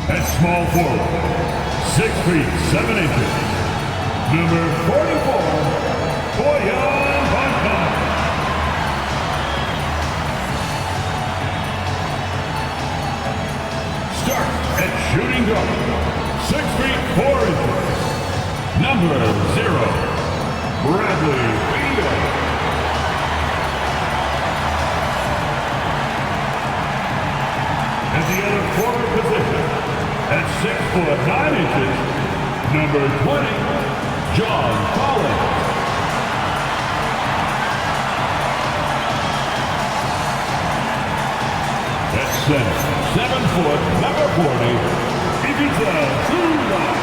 At small forward, 6 feet 7 inches, number 44, Boyan Bogdan. Start at shooting guard, 6 feet 4 inches, number 0, Bradley Beal. At the other forward position, at 6 foot 9 inches, number 20, John Collins. At center, 7 foot, number 40, Ivica Zubac.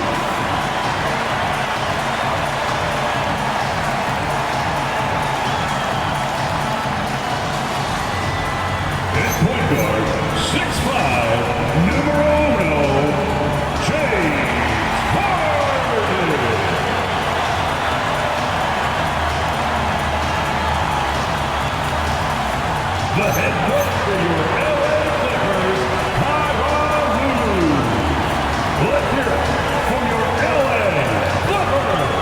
At point guard, 6'5", numero 1, James Harden. The head coach for your LA Clippers, Tyronn Lue. Let's hear it for your LA Clippers.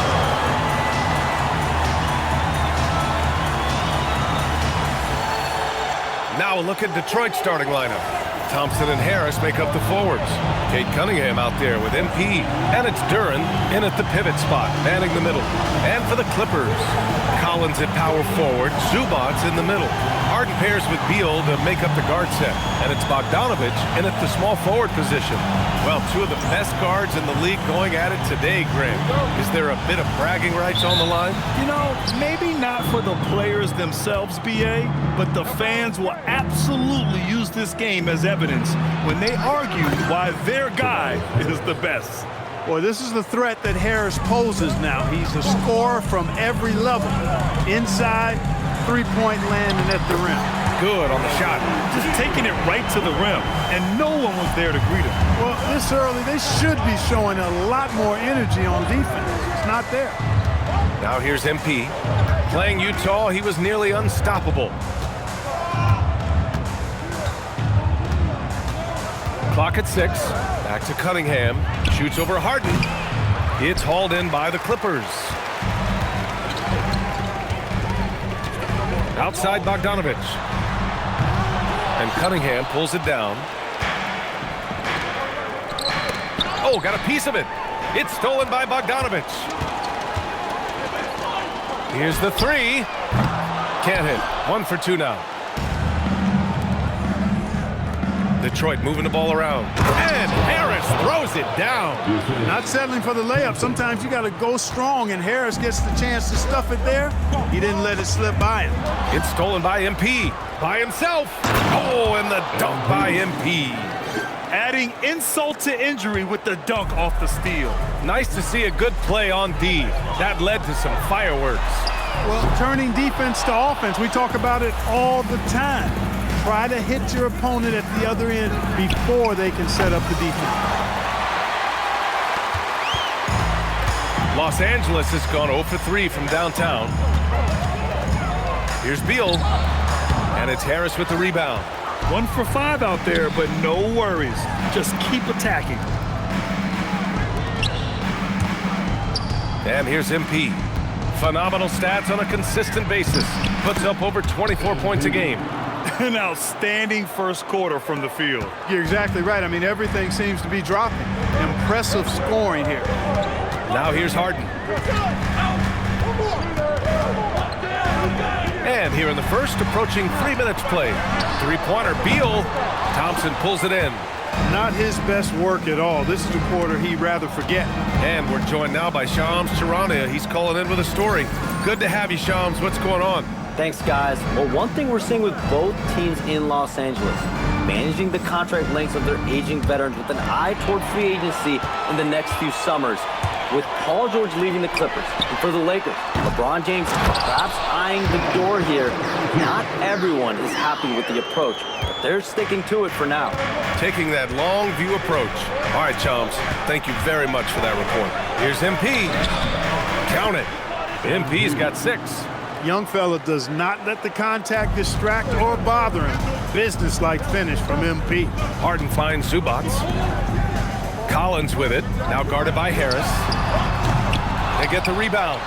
Now a look at Detroit's starting lineup. Thompson and Harris make up the forwards. Kate Cunningham out there with MP. And it's Duren in at the pivot spot, manning the middle. And for the Clippers, Collins at power forward, Zubac's in the middle. Harden pairs with Beal to make up the guard set. And it's Bogdanovich in at the small forward position. Well, two of the best guards in the league going at it today, Graham. Is there a bit of bragging rights on the line? You know, maybe not for the players themselves, BA, but the fans will absolutely use this game as evidence when they argue why their guy is the best. Well, this is the threat that Harris poses now. He's a scorer from every level. Inside, three-point land and at the rim. Good on the shot. Just taking it right to the rim, and no one was there to greet him. Well, this early, they should be showing a lot more energy on defense. It's not there. Now here's MP. Playing Utah, he was nearly unstoppable. Clock at 6. Back to Cunningham. Shoots over Harden. It's hauled in by the Clippers. Outside Bogdanovich. And Cunningham pulls it down. Oh, got a piece of it. It's stolen by Bogdanovich. Here's the 3. Can't hit. 1 for 2 now. Detroit moving the ball around. And Harris throws it down. Not settling for the layup. Sometimes you got to go strong, and Harris gets the chance to stuff it there. He didn't let it slip by him. It's stolen by MP. By himself. Oh, and the dunk by MP. Adding insult to injury with the dunk off the steal. Nice to see a good play on D. That led to some fireworks. Well, turning defense to offense, we talk about it all the time. Try to hit your opponent at the other end before they can set up the defense. Los Angeles has gone 0 for 3 from downtown. Here's Beal. And it's Harris with the rebound. 1 for 5 out there, but no worries. Just keep attacking. And here's MP. Phenomenal stats on a consistent basis. Puts up over 24 points a game. An outstanding first quarter from the field. You're exactly right. I mean, everything seems to be dropping. Impressive scoring here. Now here's Harden. And here in the first, approaching 3 minutes played. Three-pointer, Beal. Thompson pulls it in. Not his best work at all. This is a quarter he'd rather forget. And we're joined now by Shams Charania. He's calling in with a story. Good to have you, Shams. What's going on? Thanks, guys. Well, one thing we're seeing with both teams in Los Angeles, managing the contract lengths of their aging veterans with an eye toward free agency in the next few summers. With Paul George leaving the Clippers, and for the Lakers, LeBron James perhaps eyeing the door here. Not everyone is happy with the approach, but they're sticking to it for now. Taking that long view approach. All right, Chums, thank you very much for that report. Here's MP. Count it. MP's got 6. Young fella does not let the contact distract or bother him. Business-like finish from MP. Harden finds Zubac. Collins with it. Now guarded by Harris. They get the rebound.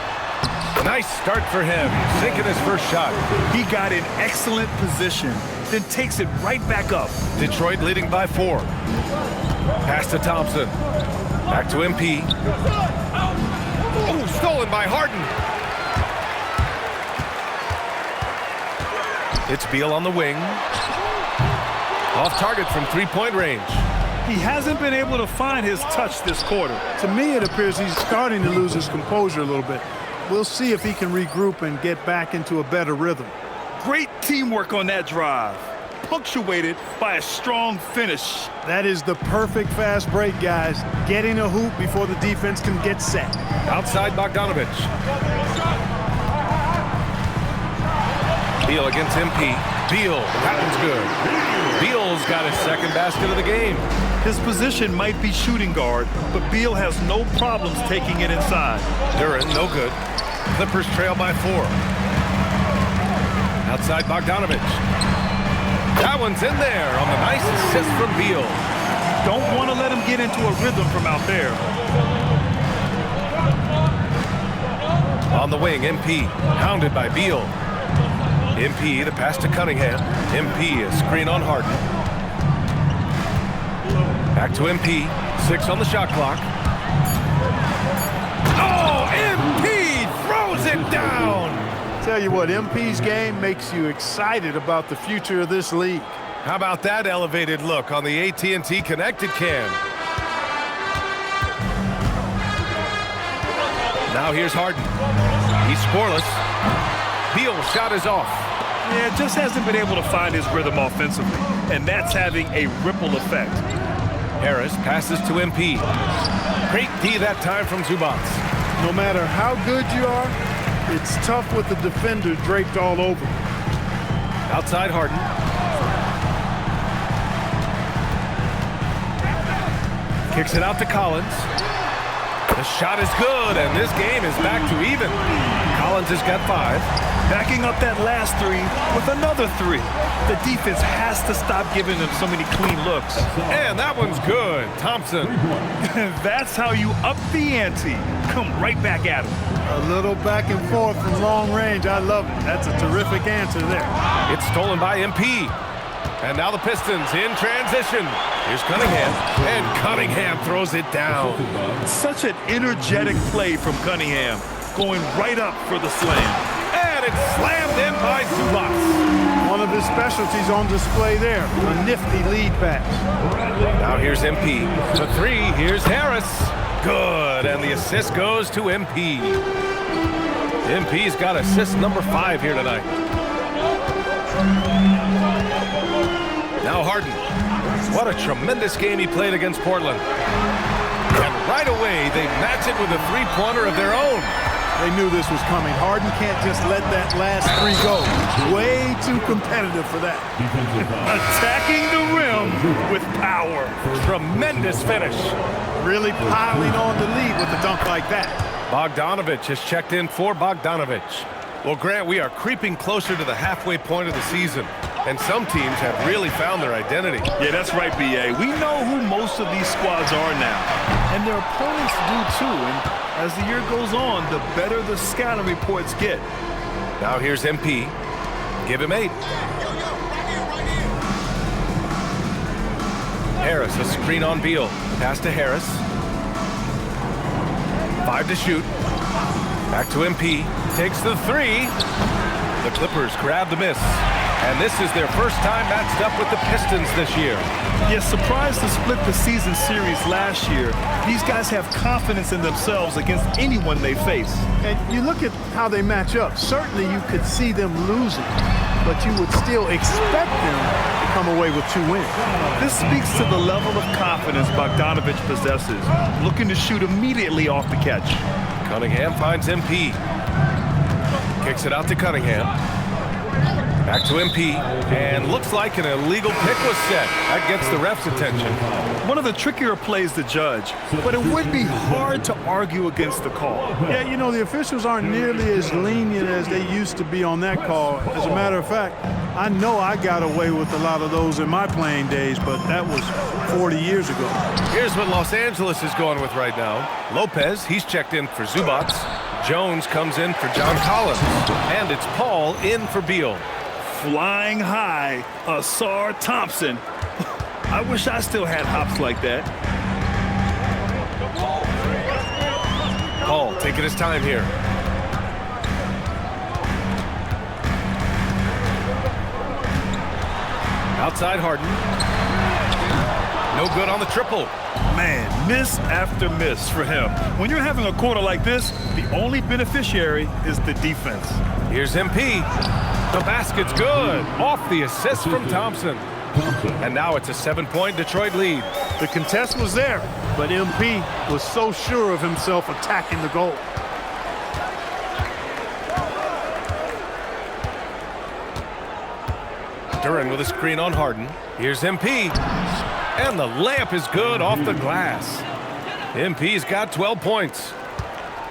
Nice start for him. Sinking his first shot. He got in excellent position, then takes it right back up. Detroit leading by 4. Pass to Thompson. Back to MP. Oh, stolen by Harden. It's Beal on the wing. Off target from three-point range. He hasn't been able to find his touch this quarter. To me, it appears he's starting to lose his composure a little bit. We'll see if he can regroup and get back into a better rhythm. Great teamwork on that drive, punctuated by a strong finish. That is the perfect fast break, guys. Getting a hoop before the defense can get set. Outside Bogdanovich. Beal against MP. Beal, that one's good. Beal's got his second basket of the game. His position might be shooting guard, but Beal has no problems taking it inside. Duren, no good. Clippers trail by 4. Outside Bogdanovich. That one's in there on the nice assist from Beal. Don't want to let him get into a rhythm from out there. On the wing, MP, hounded by Beal. MP, the pass to Cunningham. MP, a screen on Harden. Back to MP, 6 on the shot clock. Oh, MP throws it down! Tell you what, MP's game makes you excited about the future of this league. How about that elevated look on the AT&T Connected Cam? Now here's Harden. He's scoreless. Beal's shot is off. Yeah, just hasn't been able to find his rhythm offensively, and that's having a ripple effect. Harris passes to MP. Great D that time from Zubats. No matter how good you are, it's tough with the defender draped all over. Outside Harden. Kicks it out to Collins. The shot is good, and this game is back to even. Collins has got 5. Backing up that last 3 with another 3. The defense has to stop giving them so many clean looks. And that one's good. Thompson. That's how you up the ante. Come right back at him. A little back and forth from long range. I love it. That's a terrific answer there. It's stolen by MP. And now the Pistons in transition. Here's Cunningham. And Cunningham throws it down. Such an energetic play from Cunningham. Going right up for the slam. And it's slammed in by Zubats. One of his specialties on display there. A nifty lead pass. Now here's MP. The 3, here's Harris. Good, and the assist goes to MP. MP's got assist number 5 here tonight. Now Harden. What a tremendous game he played against Portland. And right away, they match it with a 3-pointer of their own. They knew this was coming. Harden can't just let that last 3 go. Way too competitive for that. Attacking the rim with power. Tremendous finish. Really piling on the lead with a dunk like that. Bogdanovich has checked in for Bogdanovich. Well, Grant, we are creeping closer to the halfway point of the season, and some teams have really found their identity. Yeah, that's right, B.A. We know who most of these squads are now, and their opponents do too. And as the year goes on, the better the scouting reports get. Now here's MP. Give him 8. Harris, a screen on Beal. Pass to Harris. 5 to shoot. Back to MP. Takes the 3. The Clippers grab the miss. And this is their first time matched up with the Pistons this year. Yeah, surprised to split the season series last year. These guys have confidence in themselves against anyone they face. And you look at how they match up. Certainly you could see them losing, but you would still expect them to come away with 2 wins. This speaks to the level of confidence Bogdanovich possesses, looking to shoot immediately off the catch. Cunningham finds MP. Kicks it out to Cunningham. Back to MP, and looks like an illegal pick was set. That gets the ref's attention. One of the trickier plays to judge, but it would be hard to argue against the call. Yeah, you know, the officials aren't nearly as lenient as they used to be on that call. As a matter of fact, I know I got away with a lot of those in my playing days, but that was 40 years ago. Here's what Los Angeles is going with right now. Lopez, he's checked in for Zubats. Jones comes in for John Collins. And it's Paul in for Beal. Flying high, Asar Thompson. I wish I still had hops like that. Paul taking his time here. Outside Harden. No good on the triple. Man, miss after miss for him. When you're having a quarter like this, the only beneficiary is the defense. Here's MP. The basket's good. Off the assist from Thompson. And now it's a 7-point Detroit lead. The contest was there, but MP was so sure of himself attacking the goal. Duran with a screen on Harden. Here's MP. And the layup is good off the glass. MP's got 12 points.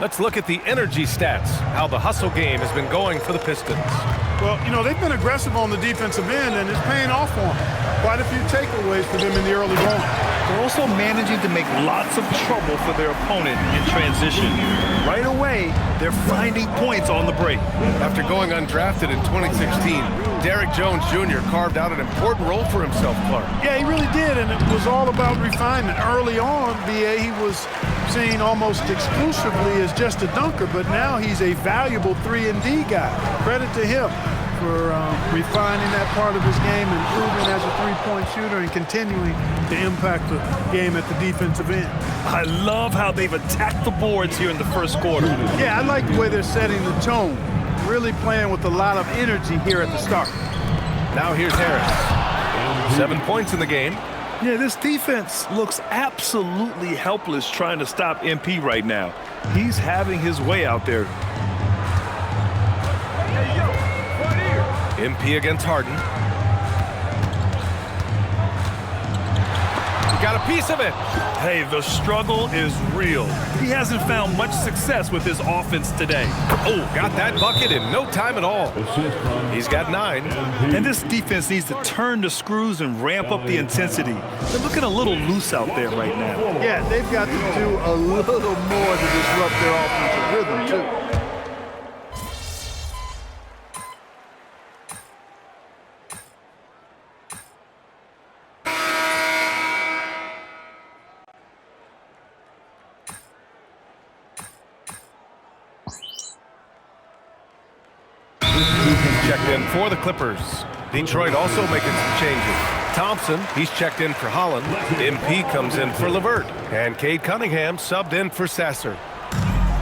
Let's look at the energy stats, how the hustle game has been going for the Pistons. Well, you know, they've been aggressive on the defensive end, and it's paying off for them. Quite a few takeaways for them in the early going. They're also managing to make lots of trouble for their opponent in transition. Right away, they're finding points on the break. After going undrafted in 2016, Derrick Jones Jr. carved out an important role for himself, Clark. Yeah, he really did, and it was all about refinement. Early on, BA, he was seen almost exclusively as just a dunker, but now he's a valuable 3-and-D guy. Credit to him for refining that part of his game, improving as a three-point shooter, and continuing to impact the game at the defensive end. I love how they've attacked the boards here in the first quarter. Yeah, I like the way they're setting the tone. Really playing with a lot of energy here at the start. Now here's Harris. 7 points in the game. Yeah, this defense looks absolutely helpless trying to stop MP right now. He's having his way out there. MP against Harden. He got a piece of it. Hey, the struggle is real. He hasn't found much success with his offense today. Oh, got that bucket in no time at all. He's got 9. And this defense needs to turn the screws and ramp up the intensity. They're looking a little loose out there right now. Yeah, they've got to do a little more to disrupt their offensive rhythm, too. Checked in for the Clippers. Detroit also making some changes. Thompson, he's checked in for Holland. MP comes in for LeVert. And Cade Cunningham subbed in for Sasser.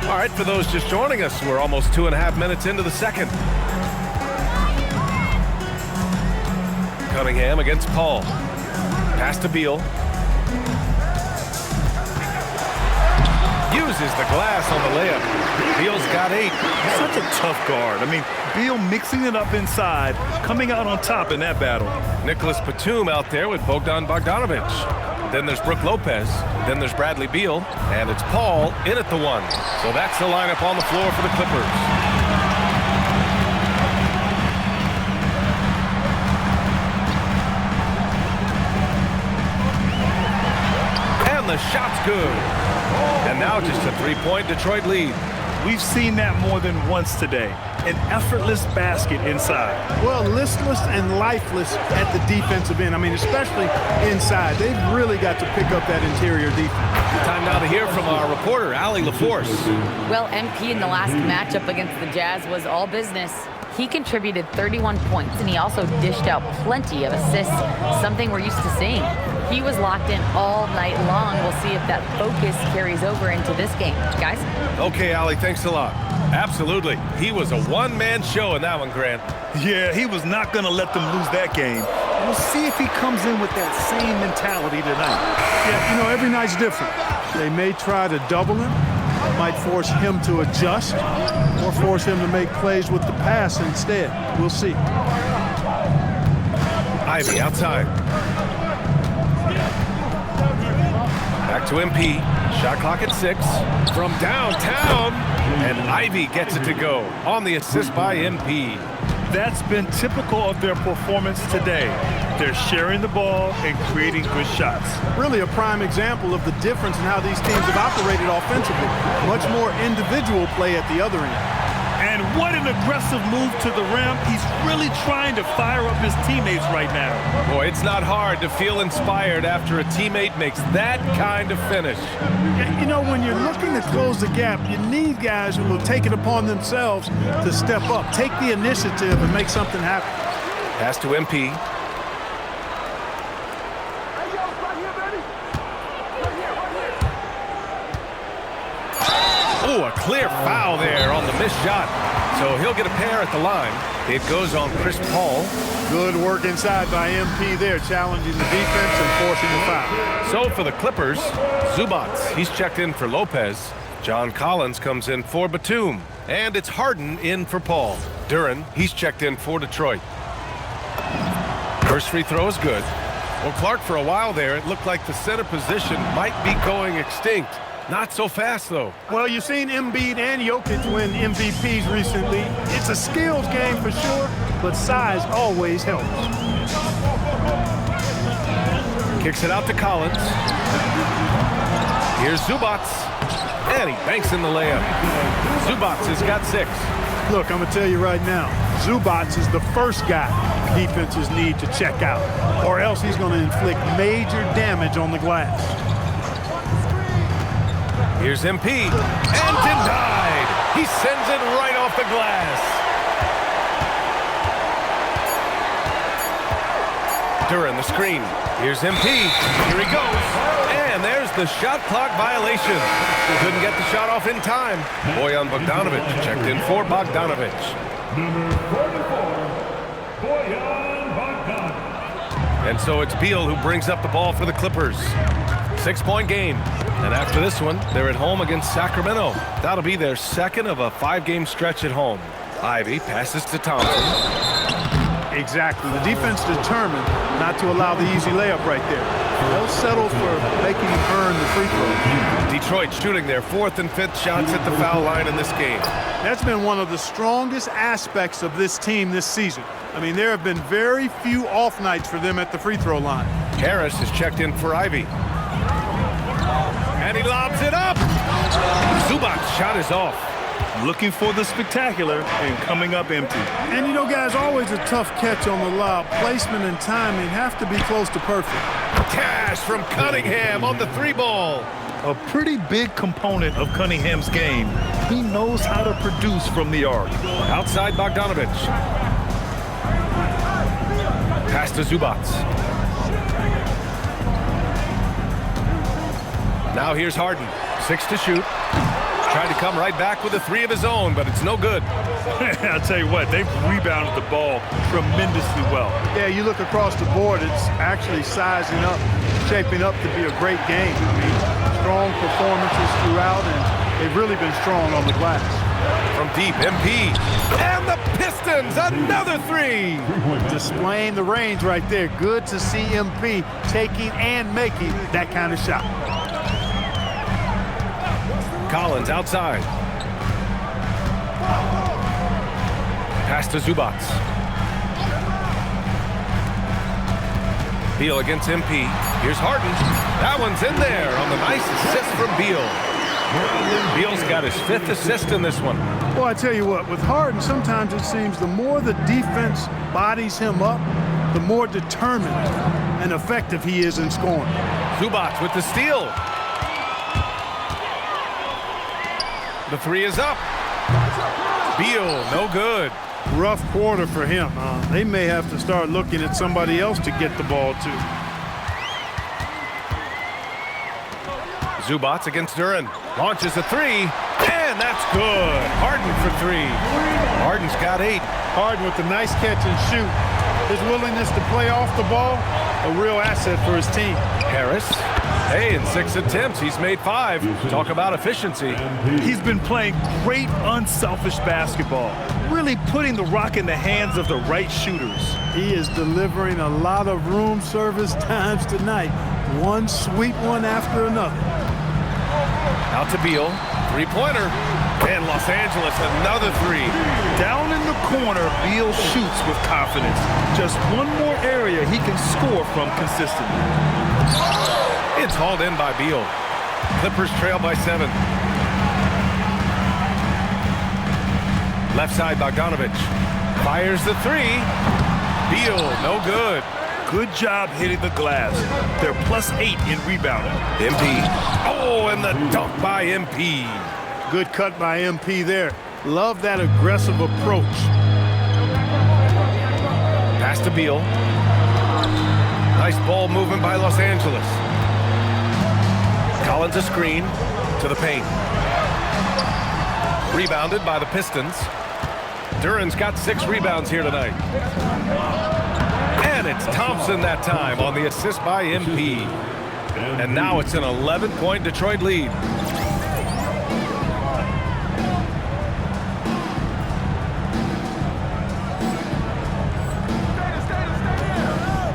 All right, for those just joining us, we're almost 2.5 minutes into the second. Cunningham against Paul. Pass to Beal. Uses the glass on the layup. Beal's got 8. Such a tough guard. I mean, Beal mixing it up inside, coming out on top in that battle. Nicholas Batum out there with Bogdan Bogdanovic. Then there's Brook Lopez. Then there's Bradley Beal. And it's Paul in at the 1. So that's the lineup on the floor for the Clippers. And the shot's good. And now just a 3-point Detroit lead. We've seen that more than once today. An effortless basket inside. Well, listless and lifeless at the defensive end. I mean, especially inside. They've really got to pick up that interior defense. Time now to hear from our reporter, Allie LaForce. Well, MP in the last matchup against the Jazz was all business. He contributed 31 points, and he also dished out plenty of assists, something we're used to seeing. He was locked in all night long. We'll see if that focus carries over into this game. Guys? Okay, Allie, thanks a lot. Absolutely. He was a one-man show in that one, Grant. Yeah, he was not going to let them lose that game. We'll see if he comes in with that same mentality tonight. Yeah, you know, every night's different. They may try to double him, might force him to adjust or force him to make plays with the pass instead. We'll see. Ivy outside. Back to MP. Shot clock at 6. From downtown. And Ivy gets it to go on the assist by MP. That's been typical of their performance today. They're sharing the ball and creating good shots. Really a prime example of the difference in how these teams have operated offensively. Much more individual play at the other end. And what an aggressive move to the rim. He's really trying to fire up his teammates right now. Boy, it's not hard to feel inspired after a teammate makes that kind of finish. You know, when you're looking to close the gap, you need guys who will take it upon themselves to step up, take the initiative, and make something happen. Pass to MP. Oh, a clear foul there on the missed shot. So he'll get a pair at the line. It goes on Chris Paul. Good work inside by MP there, challenging the defense and forcing the foul. So for the Clippers, Zubats, he's checked in for Lopez. John Collins comes in for Batum. And it's Harden in for Paul. Duren, he's checked in for Detroit. First free throw is good. Well, Clark, for a while there, it looked like the center position might be going extinct. Not so fast, though. Well, you've seen Embiid and Jokic win MVPs recently. It's a skills game for sure, but size always helps. Kicks it out to Collins. Here's Zubats. And he banks in the layup. Zubats has got 6. Look, I'm going to tell you right now, Zubats is the first guy defenses need to check out, or else he's going to inflict major damage on the glass. Here's MP, and denied. He sends it right off the glass. Duren the screen. Here's MP. Here he goes. And there's the shot clock violation. Couldn't get the shot off in time. Bojan Bogdanovic checked in for Bogdanovic. Number 44, Bojan Bogdanovic. And so it's Beal who brings up the ball for the Clippers. 6-point game. And after this one, they're at home against Sacramento. That'll be their second of a 5-game stretch at home. Ivy passes to Thompson. Exactly. The defense determined not to allow the easy layup right there. They'll settle for making him earn the free throw. Detroit shooting their 4th and 5th shots at the foul line in this game. That's been one of the strongest aspects of this team this season. I mean, there have been very few off nights for them at the free throw line. Harris is checked in for Ivy. And he lobs it up. Zubats' shot is off. Looking for the spectacular and coming up empty. And you know, guys, always a tough catch on the lob. Placement and timing have to be close to perfect. Cash from Cunningham on the 3-ball. A pretty big component of Cunningham's game. He knows how to produce from the arc. Outside Bogdanovic. Pass to Zubats. Now here's Harden. 6 to shoot. Trying to come right back with a 3 of his own, but it's no good. I'll tell you what, they've rebounded the ball tremendously well. Yeah, you look across the board, it's actually sizing up, shaping up to be a great game. I mean, strong performances throughout, and they've really been strong on the glass. From deep, MP. And the Pistons, another 3. Displaying the range right there. Good to see MP taking and making that kind of shot. Collins outside. Pass to Zubats. Beal against MP. Here's Harden. That one's in there on the nice assist from Beal. Beal's got his 5th assist in this one. Well, I tell you what, with Harden, sometimes it seems the more the defense bodies him up, the more determined and effective he is in scoring. Zubats with the steal. The 3 is up. Beal, no good. Rough quarter for him. They may have to start looking at somebody else to get the ball to. Zubats against Duren. Launches a 3, and that's good. Harden for 3. Harden's got 8. Harden with the nice catch and shoot. His willingness to play off the ball, a real asset for his team. Harris, Hey, in 6 attempts, he's made 5. Talk about efficiency. He's been playing great unselfish basketball, really putting the rock in the hands of the right shooters. He is delivering a lot of room service times tonight. One sweet one after another. Out to Beal. Three-pointer. And Los Angeles, another 3. Down in the corner, Beal shoots with confidence. Just one more area he can score from consistently. It's hauled in by Beal. Clippers trail by 7. Left side, Bogdanovich. Fires the 3. Beal, no good. Good job hitting the glass. They're +8 in rebounding. MP. Oh, and the dunk by MP. Good cut by MP there. Love that aggressive approach. Pass to Beal. Nice ball movement by Los Angeles. Collins a screen to the paint. Rebounded by the Pistons. Duran's got 6 rebounds here tonight. And it's Thompson that time on the assist by MP. And now it's an 11-point Detroit lead.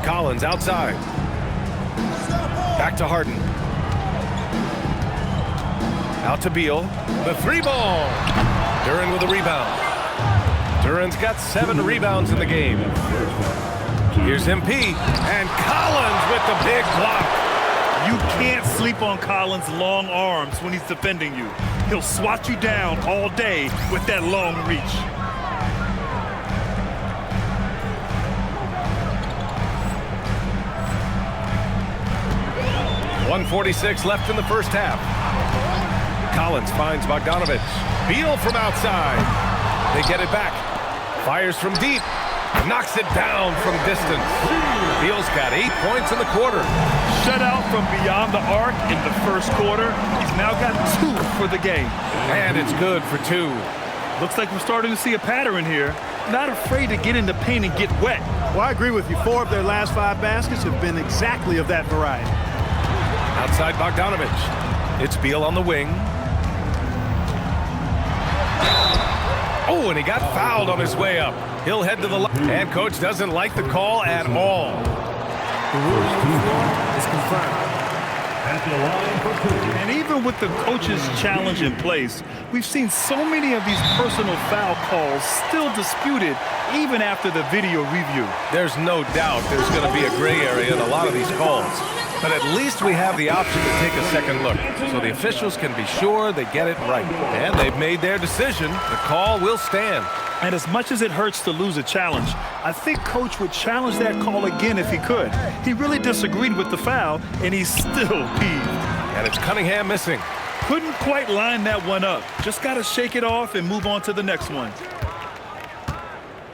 Collins outside. Back to Harden. Out to Beal. The 3-ball. Duran with a rebound. Duran's got 7 rebounds in the game. Here's MP. And Collins with the big block. You can't sleep on Collins' long arms when he's defending you. He'll swat you down all day with that long reach. .146 left in the first half. Collins finds Bogdanovich. Beal from outside. They get it back. Fires from deep. Knocks it down from distance. Beal's got 8 points in the quarter. Shut out from beyond the arc in the first quarter. He's now got 2 for the game. And it's good for 2. Looks like we're starting to see a pattern here. Not afraid to get in the paint and get wet. Well, I agree with you. 4 of their last 5 baskets have been exactly of that variety. Outside Bogdanovich. It's Beal on the wing. Oh, and he got fouled on his way up. He'll head to the line. And coach doesn't like the call at all. The rules is confirmed. At the line for 2. And even with the coach's challenge in place, we've seen so many of these personal foul calls still disputed even after the video review. There's no doubt there's going to be a gray area in a lot of these calls. But at least we have the option to take a second look, so the officials can be sure they get it right. And they've made their decision. The call will stand. And as much as it hurts to lose a challenge, I think Coach would challenge that call again if he could. He really disagreed with the foul, and he's still peeved. And it's Cunningham missing. Couldn't quite line that one up. Just got to shake it off and move on to the next one.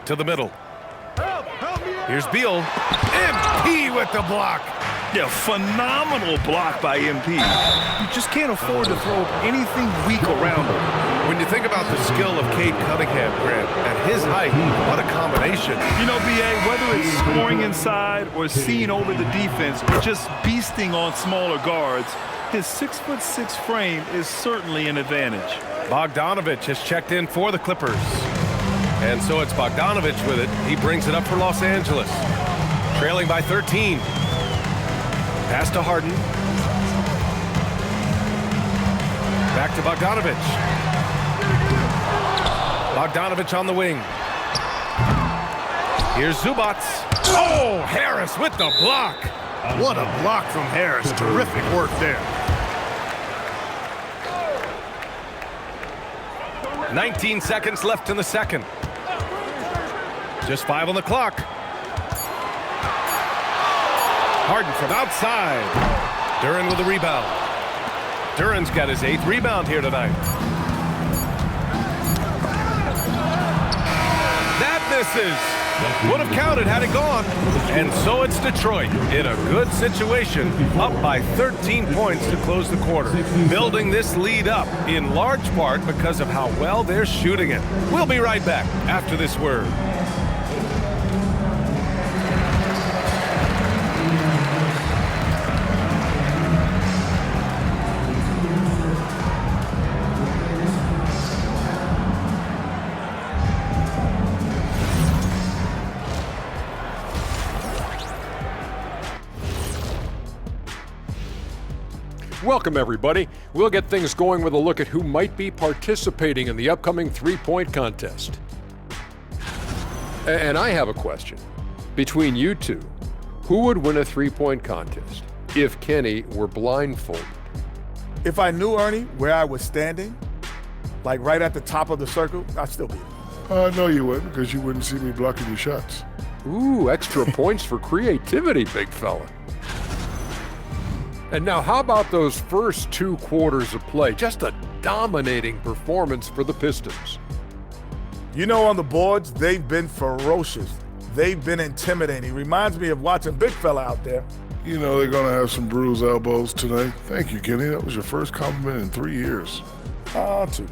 To the middle. Here's Beal. MP with the block. Yeah, phenomenal block by MP. You just can't afford to throw anything weak around him. When you think about the skill of Cade Cunningham, Grant, at his height, what a combination. You know, B.A., whether it's scoring inside or seeing over the defense or just beasting on smaller guards, his 6'6" frame is certainly an advantage. Bogdanovich has checked in for the Clippers. And so it's Bogdanovich with it. He brings it up for Los Angeles. Trailing by 13. Pass to Harden. Back to Bogdanovich. Bogdanovich on the wing. Here's Zubac. Oh, Harris with the block. What a block from Harris. Terrific work there. 19 seconds left in the second. Just 5 on the clock. Harden from outside. Duran with a rebound. Duran's got his 8th rebound here tonight. That misses. Would have counted had it gone. And so it's Detroit in a good situation, up by 13 points to close the quarter. Building this lead up in large part because of how well they're shooting it. We'll be right back after this word. Welcome, everybody. We'll get things going with a look at who might be participating in the upcoming three-point contest. And I have a question. Between you two, who would win a three-point contest if Kenny were blindfolded? If I knew, Ernie, where I was standing, like right at the top of the circle, I'd still be there. No, you wouldn't, because you wouldn't see me blocking your shots. Ooh, extra points for creativity, big fella. And now, how about those first 2 quarters of play? Just a dominating performance for the Pistons. You know, on the boards, they've been ferocious. They've been intimidating. Reminds me of watching big fella out there. You know they're going to have some bruised elbows tonight. Thank you, Kenny. That was your first compliment in 3 years. Two.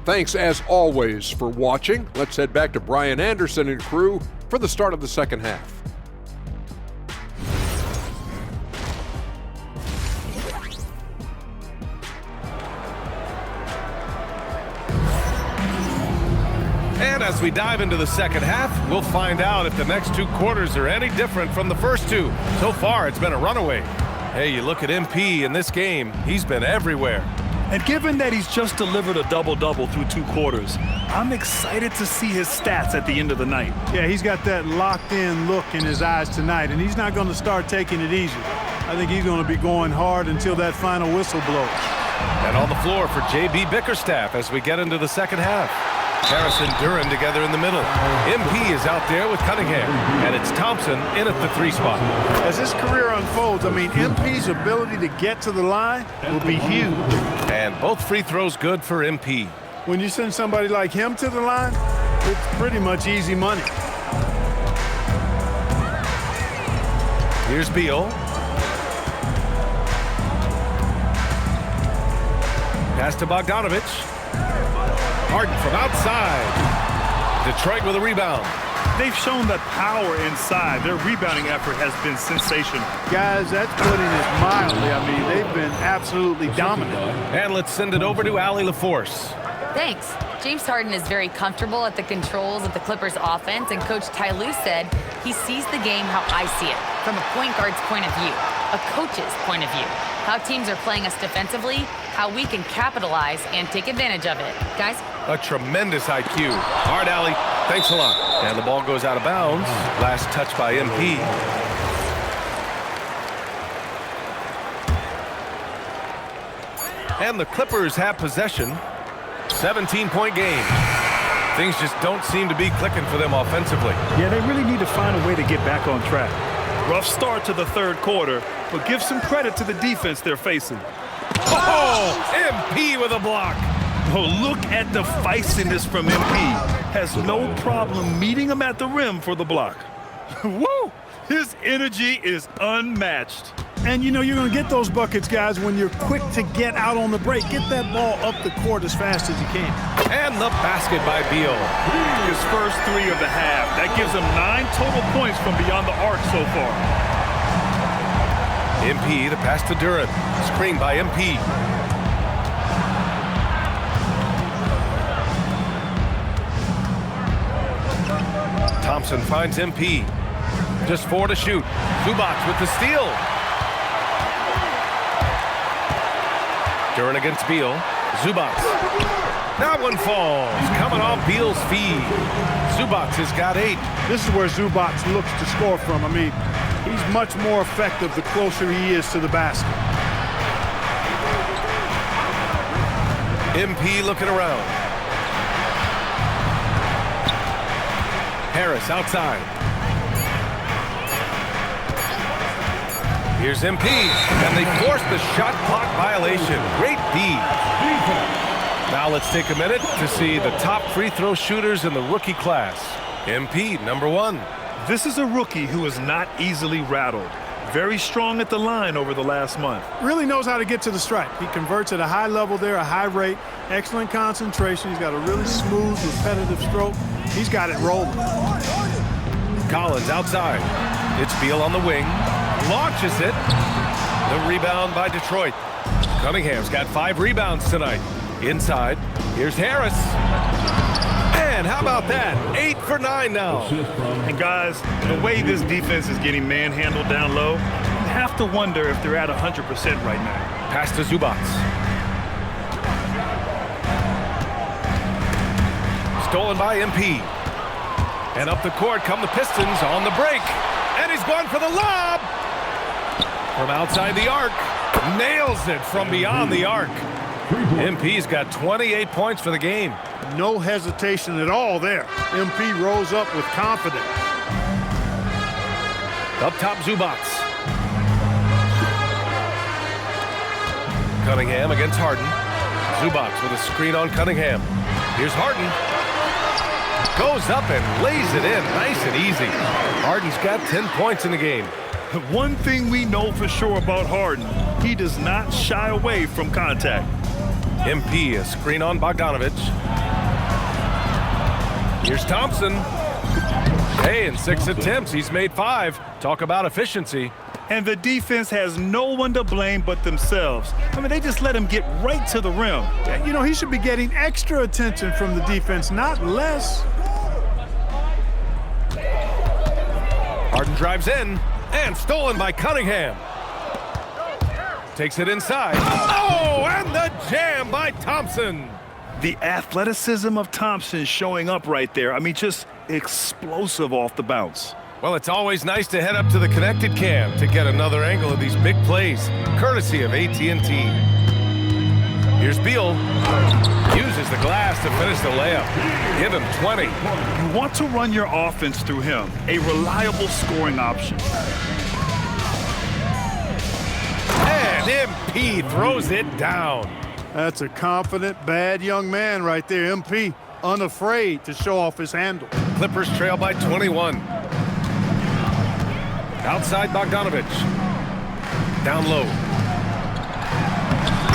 Thanks, as always, for watching. Let's head back to Brian Anderson and crew for the start of the second half. And as we dive into the second half, we'll find out if the next 2 quarters are any different from the first 2. So far, it's been a runaway. Hey, you look at MP in this game, he's been everywhere. And given that he's just delivered a double-double through 2 quarters, I'm excited to see his stats at the end of the night. Yeah, he's got that locked-in look in his eyes tonight, and he's not going to start taking it easy. I think he's going to be going hard until that final whistle blows. And on the floor for J.B. Bickerstaff as we get into the second half. Harris and Duran together in the middle. MP is out there with Cunningham, and it's Thompson in at the 3 spot. As his career unfolds, I mean, MP's ability to get to the line will be huge. And both free throws good for MP. When you send somebody like him to the line, it's pretty much easy money. Here's Beal. Pass to Bogdanovich. Harden from outside. Detroit with a rebound. They've shown that power inside. Their rebounding effort has been sensational. Guys, that's putting it mildly. I mean, they've been absolutely dominant. And let's send it over to Allie LaForce. Thanks. James Harden is very comfortable at the controls of the Clippers offense, and Coach Ty Lue said he sees the game how I see it, from a point guard's point of view, a coach's point of view, how teams are playing us defensively, how we can capitalize and take advantage of it. Guys? A tremendous IQ. All right, Allie, thanks a lot. And the ball goes out of bounds. Last touch by MP. And the Clippers have possession. 17-point game. Things just don't seem to be clicking for them offensively. Yeah, they really need to find a way to get back on track. Rough start to the 3rd quarter, but give some credit to the defense they're facing. Oh, MP with a block. Oh, look at the feistiness from MP. Has no problem meeting him at the rim for the block. Woo! His energy is unmatched. And, you know, you're going to get those buckets, guys, when you're quick to get out on the break. Get that ball up the court as fast as you can. And the basket by Beal. His first 3 of the half. That gives him 9 total points from beyond the arc so far. MP, the pass to Duran. Screen by MP. Thompson finds MP. Just 4 to shoot. Zubac with the steal. Duran against Beal. Zubac. That one falls. Coming off Beal's feed. Zubac has got 8. This is where Zubac looks to score from. I mean, he's much more effective the closer he is to the basket. MP looking around. Harris outside. Here's MP, and they force the shot clock violation. Great D. Now let's take a minute to see the top free throw shooters in the rookie class. MP, number 1. This is a rookie who is not easily rattled. Very strong at the line over the last month. Really knows how to get to the stripe. He converts at a high level there, a high rate, excellent concentration. He's got a really smooth, repetitive stroke. He's got it rolling. Collins outside. It's Beal on the wing. Launches it. The rebound by Detroit. Cunningham's got 5 rebounds tonight. Inside. Here's Harris. And how about that? 8 for 9 now. And guys, the way this defense is getting manhandled down low, you have to wonder if they're at 100% right now. Pass to Zubats. Stolen by MP. And up the court come the Pistons on the break. And he's gone for the lob. From outside the arc. Nails it from beyond the arc. MP's got 28 points for the game. No hesitation at all there. MP rose up with confidence. Up top, Zubats. Cunningham against Harden. Zubats with a screen on Cunningham. Here's Harden. Goes up and lays it in nice and easy. Harden's got 10 points in the game. One thing we know for sure about Harden, he does not shy away from contact. MP, a screen on Bogdanovic. Here's Thompson. Hey, in 6 attempts, he's made 5. Talk about efficiency. And the defense has no one to blame but themselves. I mean, they just let him get right to the rim. You know, he should be getting extra attention from the defense, not less. Harden drives in and stolen by Cunningham. Takes it inside. Oh, and the jam by Thompson. The athleticism of Thompson showing up right there. I mean, just explosive off the bounce. Well, it's always nice to head up to the connected cam to get another angle of these big plays, courtesy of AT&T. Here's Beal. Uses the glass to finish the layup. Give him 20. You want to run your offense through him, a reliable scoring option. And MP throws it down. That's a confident, bad young man right there. MP, unafraid to show off his handle. Clippers trail by 21. Outside Bogdanovic. Down low.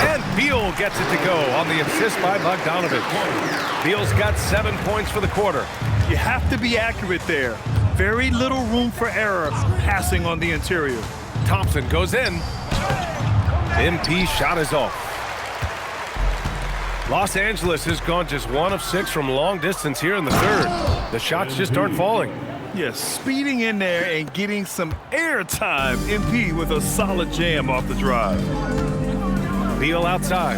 And Beal gets it to go on the assist by Bogdanovic. Beal's got 7 points for the quarter. You have to be accurate there. Very little room for error passing on the interior. Thompson goes in. MP shot is off. Los Angeles has gone just 1 of 6 from long distance here in the third. The shots just aren't falling. Yes, speeding in there and getting some air time. MP with a solid jam off the drive. Beal outside.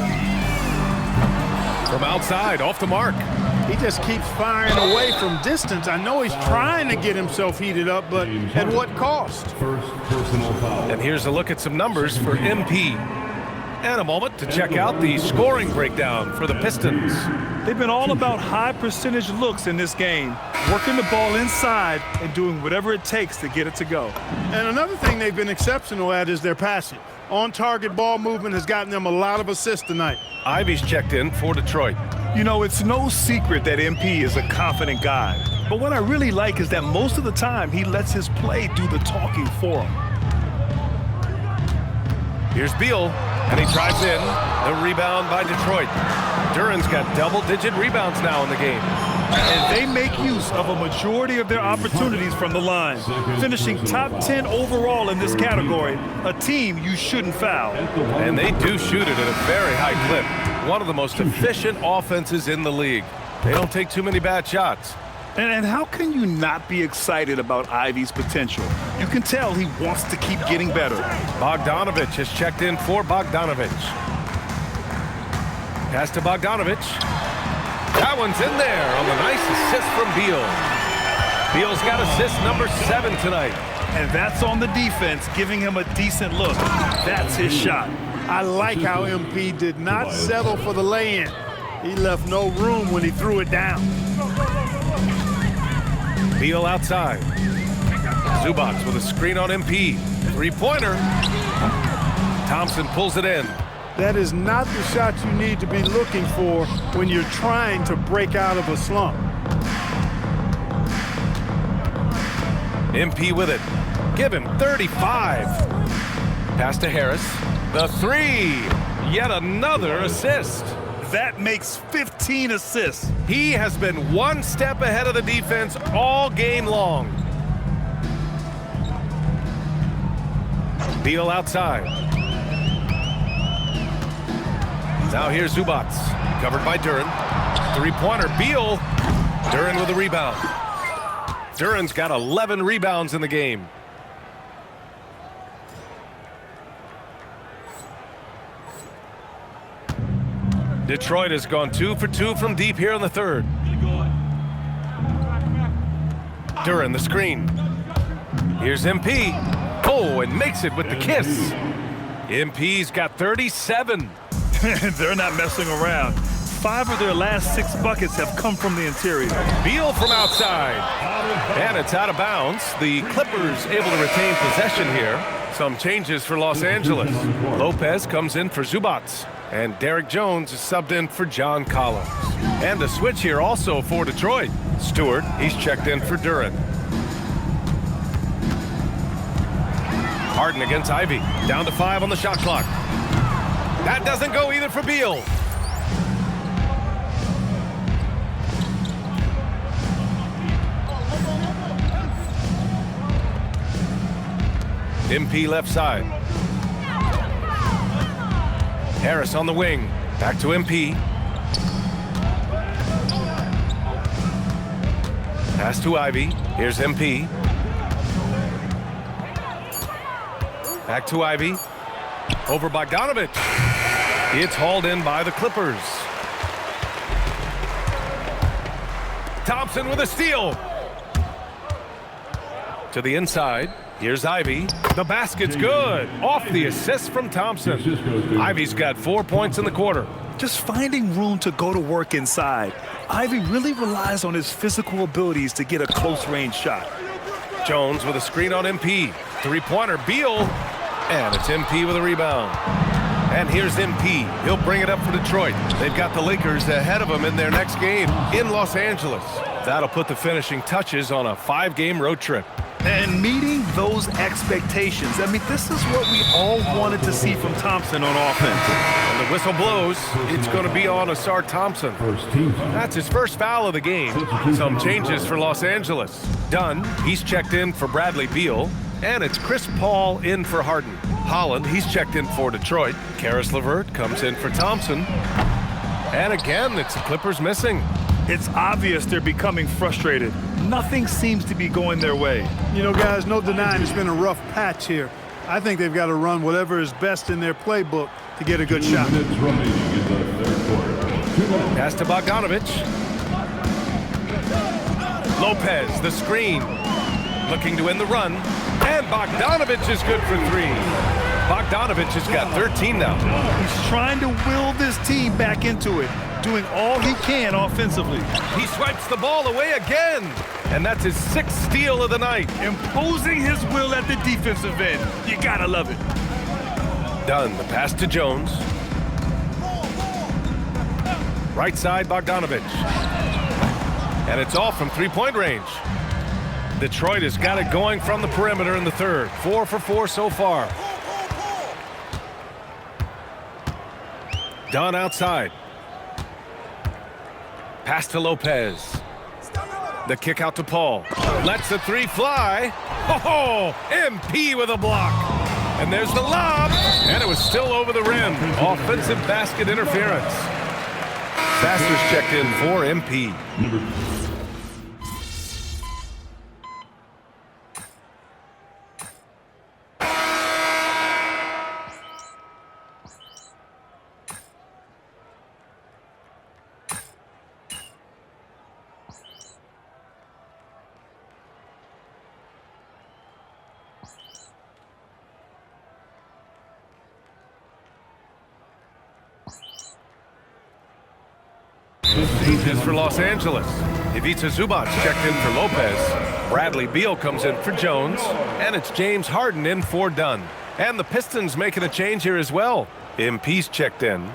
From outside, off the mark. He just keeps firing away from distance. I know he's trying to get himself heated up, but at what cost? First personal foul. And here's a look at some numbers for MP. And a moment to check out the scoring breakdown for the Pistons. They've been all about high percentage looks in this game, working the ball inside and doing whatever it takes to get it to go. And another thing they've been exceptional at is their passing. On-target ball movement has gotten them a lot of assists tonight. Ivy's checked in for Detroit. You know, it's no secret that MP is a confident guy. But what I really like is that most of the time he lets his play do the talking for him. Here's Beal, and he drives in. The rebound by Detroit. Duran's got double-digit rebounds now in the game. And they make use of a majority of their opportunities from the line, finishing top 10 overall in this category, a team you shouldn't foul. And they do shoot it at a very high clip. One of the most efficient offenses in the league. They don't take too many bad shots. And how can you not be excited about Ivy's potential? You can tell he wants to keep getting better. Bogdanovic has checked in for Bogdanovic. Pass to Bogdanovic. That one's in there on the nice assist from Beal. Beal's got assist number 7 tonight. And that's on the defense, giving him a decent look. That's his shot. I like how MP did not settle for the lay-in. He left no room when he threw it down. Beal outside. Zubats with a screen on MP. Three-pointer. Thompson pulls it in. That is not the shot you need to be looking for when you're trying to break out of a slump. MP with it. Give him 35. Pass to Harris. The 3. Yet another assist. That makes 15 assists. He has been one step ahead of the defense all game long. Beal outside. Now here's Zubats, covered by Duran. Three-pointer, Beal. Duren with a rebound. Duren's got 11 rebounds in the game. Detroit has gone 2 for 2 from deep here in the third. Duren the screen. Here's MP. Oh, and makes it with the kiss. MP's got 37. They're not messing around. 5 of their last 6 buckets have come from the interior. Beal from outside. And it's out of bounds. The Clippers able to retain possession here. Some changes for Los Angeles. Lopez comes in for Zubats. And Derek Jones is subbed in for John Collins. And a switch here also for Detroit. Stewart, he's checked in for Duren. Harden against Ivy. Down to 5 on the shot clock. That doesn't go either for Beal. MP left side. Harris on the wing. Back to MP. Pass to Ivy. Here's MP. Back to Ivy. Over Bogdanovich. It's hauled in by the Clippers. Thompson with a steal. To the inside. Here's Ivy. The basket's good. Off the assist from Thompson. Ivy's got 4 points in the quarter. Just finding room to go to work inside. Ivy really relies on his physical abilities to get a close-range shot. Jones with a screen on MP. Three-pointer, Beal. And it's MP with a rebound. And here's MP. He'll bring it up for Detroit. They've got the Lakers ahead of them in their next game in Los Angeles. That'll put the finishing touches on a 5-game road trip. And meeting those expectations. I mean, this is what we all wanted to see from Thompson on offense. And the whistle blows. It's going to be on Asar Thompson. That's his first foul of the game. Some changes for Los Angeles. Dunn, he's checked in for Bradley Beal. And it's Chris Paul in for Harden. Holland, he's checked in for Detroit. Karis LeVert comes in for Thompson. And again, it's the Clippers missing. It's obvious they're becoming frustrated. Nothing seems to be going their way. You know, guys, no denying it's been a rough patch here. I think they've got to run whatever is best in their playbook to get a good shot. Pass to Bogdanovich. Lopez, the screen. Looking to win the run. And Bogdanovich is good for 3. Bogdanovich has got 13 now. He's trying to will this team back into it, doing all he can offensively. He swipes the ball away again. And that's his 6th steal of the night. Imposing his will at the defensive end. You gotta love it. Dunn, the pass to Jones. Right side, Bogdanovich. And it's off from 3-point range. Detroit has got it going from the perimeter in the third. 4 for 4 so far. Dunn outside. Pass to Lopez. The kick out to Paul. Lets the 3 fly. Oh, MP with a block. And there's the lob. And it was still over the rim. Offensive basket interference. Faster's checked in for MP. Changes for Los Angeles. Ivica Zubac checked in for Lopez. Bradley Beal comes in for Jones. And it's James Harden in for Dunn. And the Pistons making a change here as well. MP's checked in.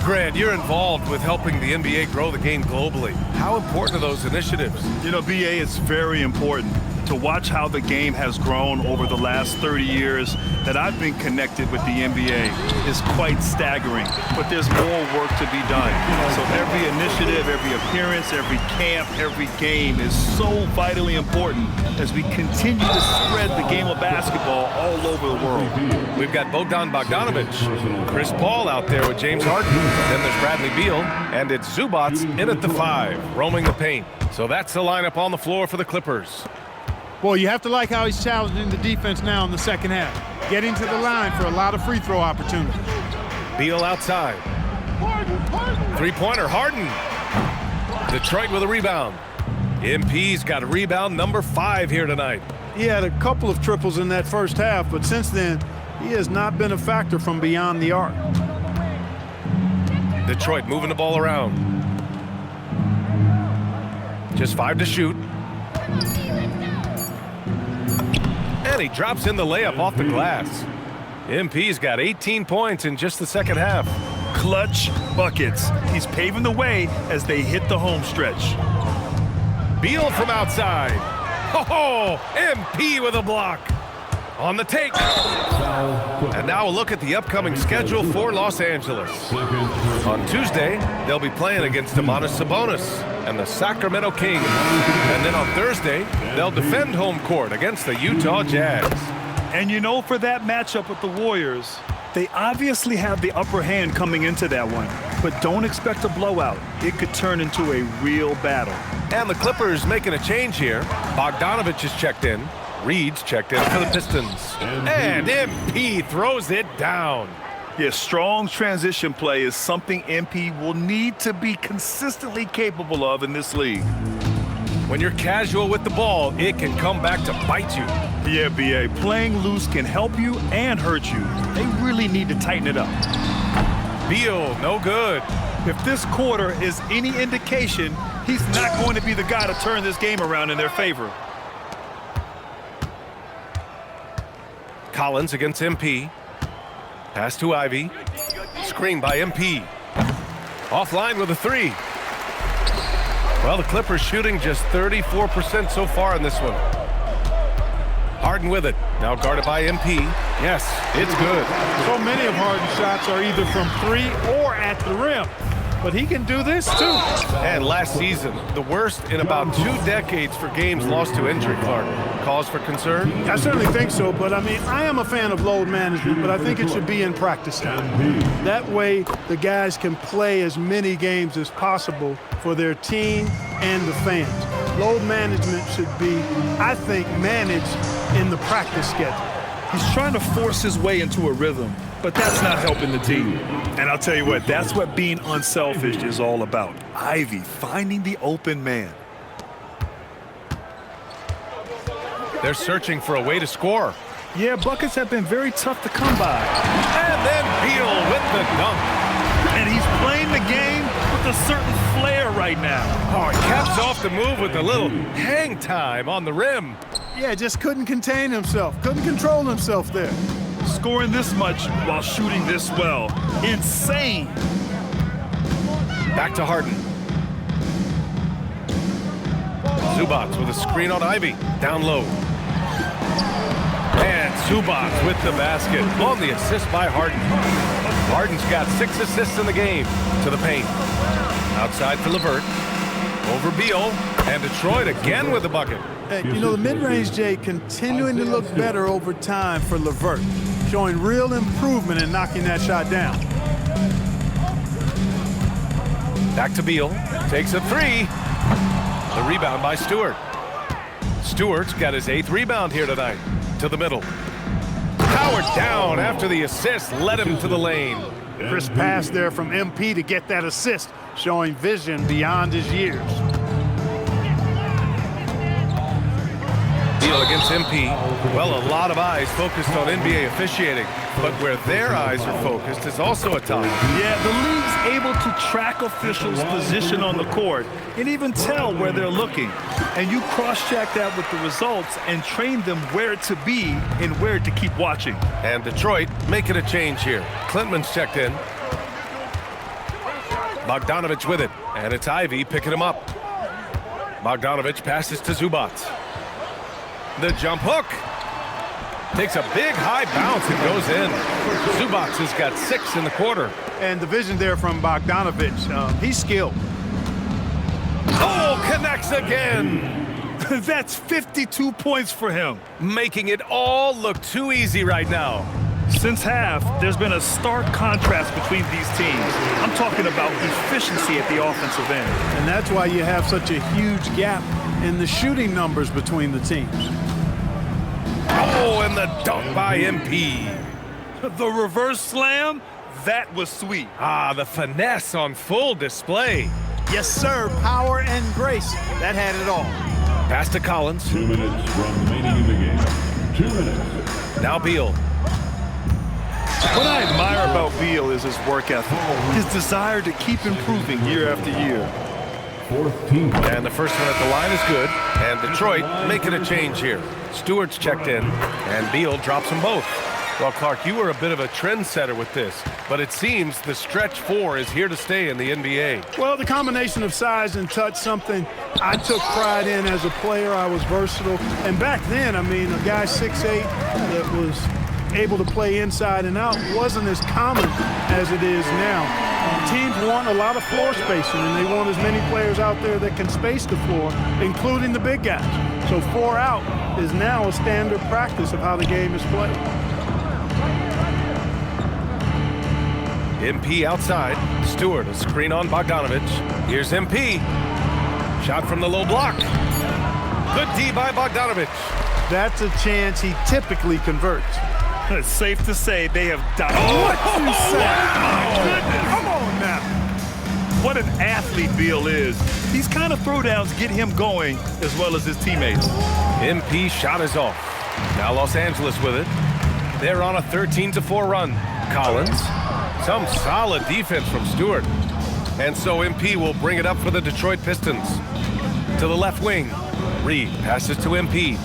Grant, you're involved with helping the NBA grow the game globally. How important are those initiatives? You know, BA, it's very important. to watch how the game has grown over the last 30 years that I've been connected with the NBA is quite staggering. But there's more work to be done. So every initiative, every appearance, every camp, every game is so vitally important as we continue to spread the game of basketball all over the world. We've got Bogdanovich, Chris Paul out there with James Harden. Then there's Bradley Beal, and it's Zubats in at the 5, roaming the paint. So that's the lineup on the floor for the Clippers. Well, you have to like how he's challenging the defense now in the second half. Getting to the line for a lot of free throw opportunities. Beal outside. Three-pointer, Harden. Detroit with a rebound. MP's got a rebound number 5 here tonight. He had a couple of triples in that first half, but since then, he has not been a factor from beyond the arc. Detroit moving the ball around. Just 5 to shoot. And he drops in the layup off the glass. MP's got 18 points in just the second half. Clutch buckets. He's paving the way as they hit the home stretch. Beal from outside. Oh, MP with a block. On the take. And now a look at the upcoming schedule for Los Angeles. On Tuesday, they'll be playing against Domantas Sabonis and the Sacramento Kings. And then on Thursday, they'll defend home court against the Utah Jazz. And you know, for that matchup with the Warriors, they obviously have the upper hand coming into that one. But don't expect a blowout. It could turn into a real battle. And the Clippers making a change here. Bogdanovich is checked in. Reed's checked in for the Pistons. And MP throws it down. Yeah, strong transition play is something MP will need to be consistently capable of in this league. When you're casual with the ball, it can come back to bite you. Yeah, BA, playing loose can help you and hurt you. They really need to tighten it up. Beal, no good. If this quarter is any indication, he's not going to be the guy to turn this game around in their favor. Collins against MP. Pass to Ivy. Screen by MP. Offline with a 3. Well, the Clippers shooting just 34% so far in this one. Harden with it. Now guarded by MP. Yes, it's good. So many of Harden's shots are either from 3 or at the rim. But he can do this too. And last season, the worst in about 2 decades for games lost to injury, Clark. Cause for concern? I certainly think so, but I mean, I am a fan of load management, but I think it should be in practice time. That way, the guys can play as many games as possible for their team and the fans. Load management should be, I think, managed in the practice schedule. He's trying to force his way into a rhythm, but that's not helping the team. And I'll tell you what, that's what being unselfish is all about. Ivy finding the open man. They're searching for a way to score. Yeah, buckets have been very tough to come by. And then Beal with the dunk. And he's playing the game with a certain flair right now. Oh, he caps off the move with a little hang time on the rim. Yeah, just couldn't contain himself, couldn't control himself there. Scoring this much while shooting this well. Insane. Back to Harden. Zubats with a screen on Ivy. Down low. And Zubats with the basket on the assist by Harden. Harden's got 6 assists in the game. To the paint. Outside for LeVert. Over Beal. And Detroit again with the bucket. Hey, you know, the mid-range, Jay, continuing to look better over time for LeVert. Showing real improvement in knocking that shot down. Back to Beal. Takes a 3. The rebound by Stewart. Stewart's got his 8th rebound here tonight. To the middle. Powered down after the assist led him to the lane. Crisp pass there from MP to get that assist, showing vision beyond his years. Beal against MP. Well, a lot of eyes focused on NBA officiating, but where their eyes are focused is also a tie. Yeah, the league's able to track officials' position on the court and even tell where they're looking. And you cross-check that with the results and train them where to be and where to keep watching. And Detroit making a change here. Klintman's checked in. Bogdanovich with it, and it's Ivy picking him up. Bogdanovich passes to Zubats. The jump hook. Takes a big high bounce and goes in. Zubac has got 6 in the quarter. And the vision there from Bogdanovich, he's skilled. Oh, connects again. That's 52 points for him. Making it all look too easy right now. Since half, there's been a stark contrast between these teams. I'm talking about efficiency at the offensive end. And that's why you have such a huge gap in the shooting numbers between the teams. Oh, and the dunk by MP. The reverse slam, that was sweet. Ah, the finesse on full display. Yes, sir. Power and grace. That had it all. Pass to Collins. 2 minutes remaining in the game. 2 minutes. Now Beal. What I admire about Beal is his work ethic, his desire to keep improving year after year. 4th team. And the first one at the line is good. And Detroit making a change here. Stewart's checked in, and Beal drops them both. Well, Clark, you were a bit of a trendsetter with this, but it seems the stretch 4 is here to stay in the NBA. Well, the combination of size and touch, something I took pride in as a player. I was versatile. And back then, I mean, a guy 6'8" that was able to play inside and out wasn't as common as it is now. Teams want a lot of floor spacing, and they want as many players out there that can space the floor, including the big guys. So 4 out is now a standard practice of how the game is played. MP outside. Stewart, a screen on Bogdanovich. Here's MP. Shot from the low block. Good D by Bogdanovich. That's a chance he typically converts. It's safe to say they have done. What you say? My goodness. Come on now. What an athlete Beal is. These kind of throwdowns get him going as well as his teammates. MP shot is off. Now Los Angeles with it. They're on a 13-4 run. Collins. Some solid defense from Stewart. And so MP will bring it up for the Detroit Pistons. To the left wing. Reed passes to MP.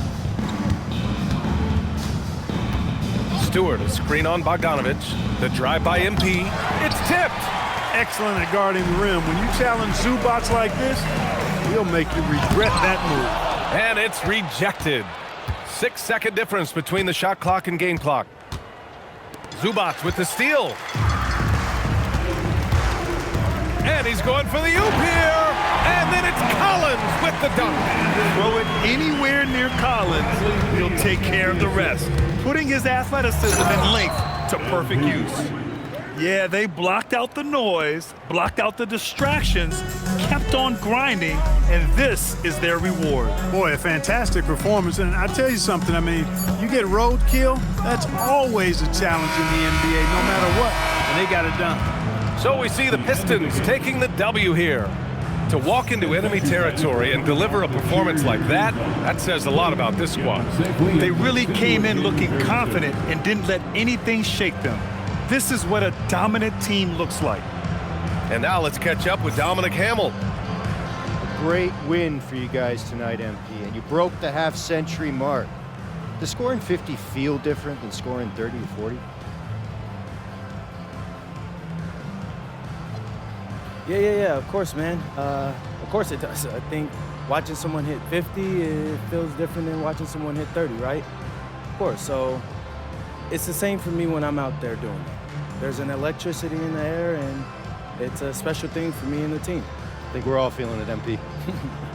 Stewart, a screen on Bogdanovich. The drive by MP. It's tipped. Excellent at guarding the rim. When you challenge Zubac like this, he'll make you regret that move. And it's rejected. 6-second difference between the shot clock and game clock. Zubac with the steal. And he's going for the oop here. And then it's Collins with the dunk. Throw it anywhere near Collins, he'll take care of the rest, putting his athleticism and length to perfect use. Yeah, they blocked out the noise, blocked out the distractions, kept on grinding, and this is their reward. Boy, a fantastic performance. And I tell you something, I mean, you get roadkill, that's always a challenge in the NBA, no matter what. And they got it done. So we see the Pistons taking the W here. To walk into enemy territory and deliver a performance like that, that says a lot about this squad. They really came in looking confident and didn't let anything shake them. This is what a dominant team looks like. And now let's catch up with Dominic Hamill. Great win for you guys tonight, MP, and you broke the half-century mark. Does scoring 50 feel different than scoring 30 or 40? Yeah, of course, man. Of course it does. I think watching someone hit 50, it feels different than watching someone hit 30, right? Of course, so it's the same for me when I'm out there doing it. There's an electricity in the air, and it's a special thing for me and the team. I think we're all feeling it, MP.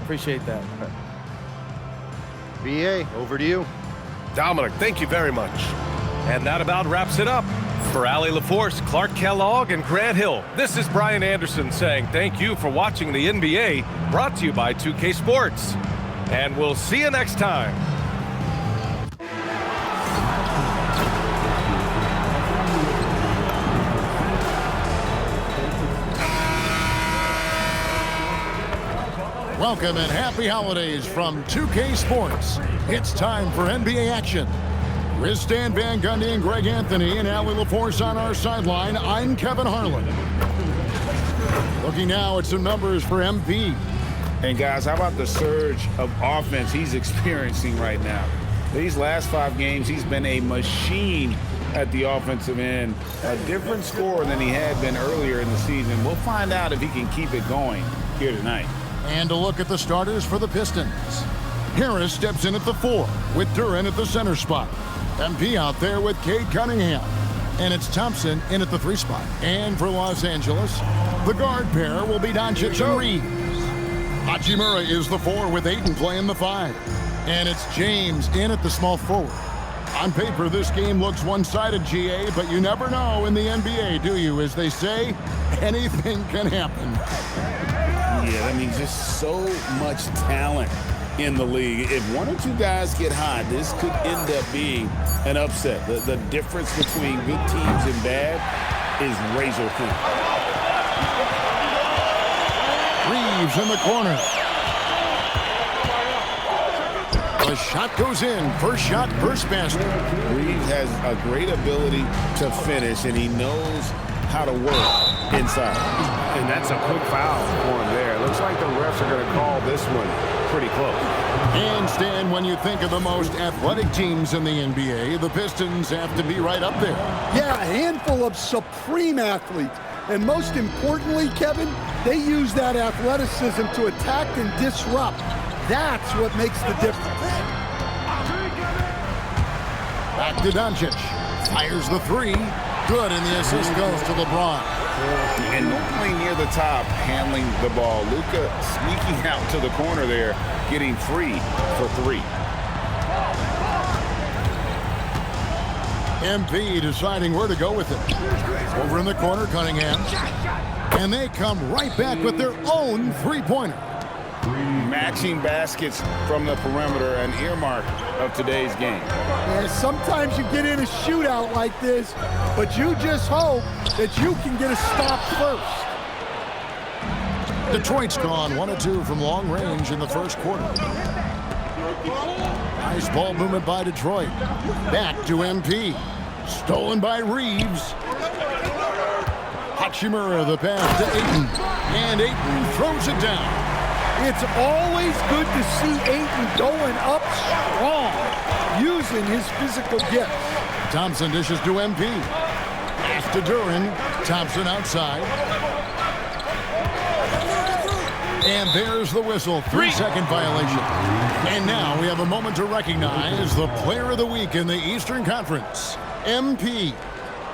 Appreciate that. BA, over to you. Dominic, thank you very much. And that about wraps it up. For Allie LaForce, Clark Kellogg, and Grant Hill, this is Brian Anderson saying thank you for watching the NBA, brought to you by 2K Sports. And we'll see you next time. Welcome and happy holidays from 2K Sports. It's time for NBA action. With Stan Van Gundy and Greg Anthony and Allie LaForce on our sideline, I'm Kevin Harlan. Looking now at some numbers for MP. And guys, how about the surge of offense he's experiencing right now? These last 5 games, he's been a machine at the offensive end. A different scorer than he had been earlier in the season. We'll find out if he can keep it going here tonight. And a look at the starters for the Pistons. Harris steps in at the 4 with Duren at the center spot. MP out there with Cade Cunningham. And it's Thompson in at the 3 spot. And for Los Angeles, the guard pair will be Doncic and Reeves. Hachimura is the 4 with Ayton playing the 5. And it's James in at the small forward. On paper, this game looks one-sided, GA, but you never know in the NBA, do you? As they say, anything can happen. Yeah, I mean, just so much talent in the league. If one or two guys get hot, this could end up being an upset. The difference between good teams and bad is razor thin. Reeves in the corner. The shot goes in. First shot, first basket. Reeves has a great ability to finish, and he knows how to work inside. And that's a quick foul for him there. Looks like the refs are going to call this one pretty close. And Stan, when you think of the most athletic teams in the NBA, the Pistons have to be right up there. Yeah, a handful of supreme athletes. And most importantly, Kevin, they use that athleticism to attack and disrupt. That's what makes the difference. Back to Doncic. Fires the 3. Good, and the assist goes to LeBron. And normally near the top, handling the ball. Luka sneaking out to the corner there, getting free for 3. MP deciding where to go with it. Over in the corner, Cunningham. And they come right back with their own 3-pointer. Matching baskets from the perimeter, an earmark of today's game. Yeah, sometimes you get in a shootout like this, but you just hope that you can get a stop first. Detroit's gone 1 of 2 from long range in the first quarter. Nice ball movement by Detroit. Back to MP. Stolen by Reeves. Hachimura the pass to Ayton. And Ayton throws it down. It's always good to see Ayton going up strong, using his physical gifts. Thompson dishes to MP. Pass to Duren. Thompson outside. And there's the whistle. 3-second violation. And now we have a moment to recognize the player of the week in the Eastern Conference, MP.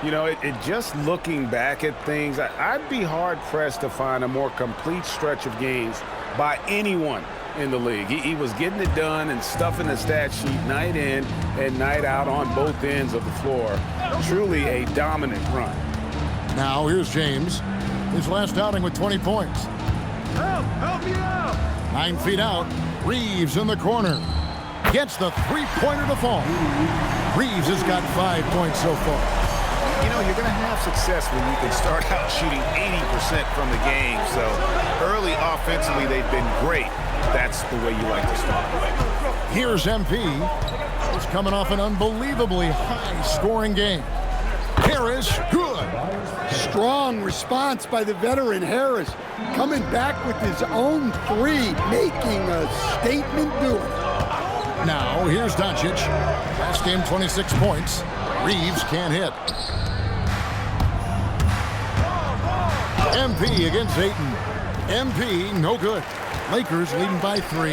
You know, it just looking back at things, I'd be hard-pressed to find a more complete stretch of games by anyone in the league. He was getting it done and stuffing the stat sheet night in and night out on both ends of the floor. Truly a dominant run. Now here's James. His last outing with 20 points. Help me out! 9 feet out. Reeves in the corner. Gets the 3-pointer to fall. Reeves has got 5 points so far. You know, you're going to have success when you can start out shooting 80% from the game. So early offensively, they've been great. That's the way you like to start. Here's MP. He's coming off an unbelievably high-scoring game. Harris, good. Strong response by the veteran Harris, coming back with his own 3, making a statement doing it. Now, here's Doncic. Last game, 26 points. Reeves can't hit. MP against Ayton. MP, no good. Lakers leading by 3.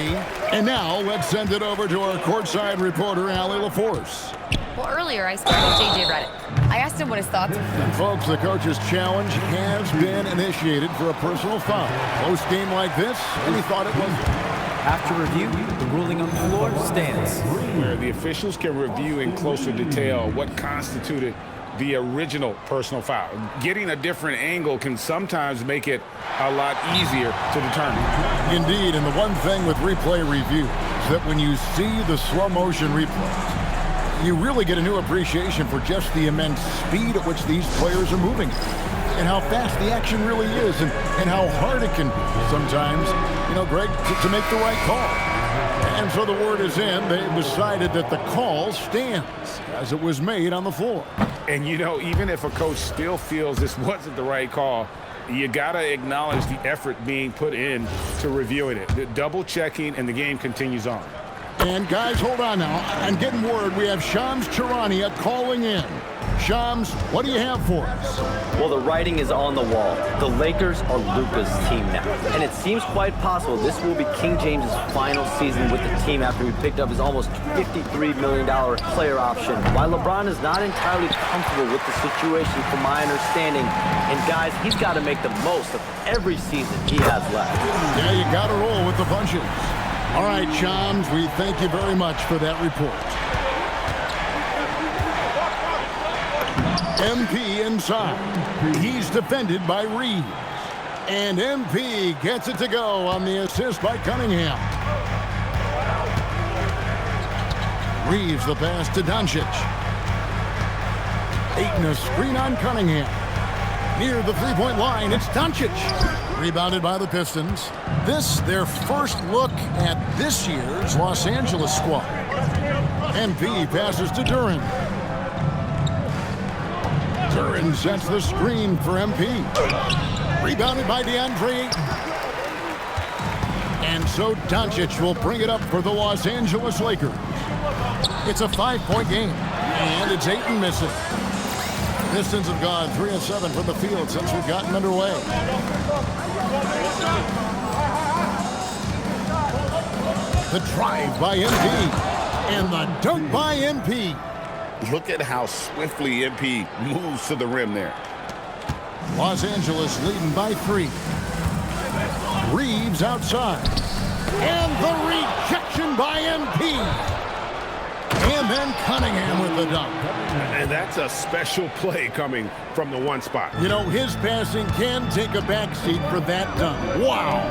And now, let's send it over to our courtside reporter, Allie LaForce. Well, earlier I spoke with J.J. Redick. I asked him what his thoughts were. And folks, the coach's challenge has been initiated for a personal foul. Close game like this, and he thought it was. After review, the ruling on the floor stands. Where the officials can review in closer detail what constituted the original personal foul. Getting a different angle can sometimes make it a lot easier to determine. Indeed, and the one thing with replay review is that when you see the slow motion replays, you really get a new appreciation for just the immense speed at which these players are moving and how fast the action really is and how hard it can be sometimes, you know, Greg, to make the right call. And so the word is in. They've decided that the call stands as it was made on the floor. And, you know, even if a coach still feels this wasn't the right call, you got to acknowledge the effort being put in to reviewing it. The double checking, and the game continues on. And guys, hold on now. I'm getting word we have Shams Charania calling in. Shams, what do you have for us? Well, the writing is on the wall. The Lakers are Luka's team now. And it seems quite possible this will be King James's final season with the team after he picked up his almost $53 million player option. While LeBron is not entirely comfortable with the situation from my understanding, and guys, he's got to make the most of every season he has left. Yeah, you got to roll with the punches. All right, Shams, we thank you very much for that report. MP inside. He's defended by Reeves. And MP gets it to go on the assist by Cunningham. Reeves the pass to Doncic. Ayton a screen on Cunningham. Near the three-point line, it's Doncic. Rebounded by the Pistons. This, their first look at this year's Los Angeles squad. MP passes to Duren. Duren sets the screen for MP. Rebounded by DeAndre Ayton. And so Doncic will bring it up for the Los Angeles Lakers. It's a 5-point game, and it's Ayton missing. Pistons have gone 3 of 7 from the field since we've gotten underway. The drive by MP, and the dunk by MP. Look at how swiftly MP moves to the rim there. Los Angeles leading by 3. Reeves outside. And the rejection by MP. And then Cunningham with the dunk. And that's a special play coming from the one spot. You know, his passing can take a backseat for that dunk. Wow.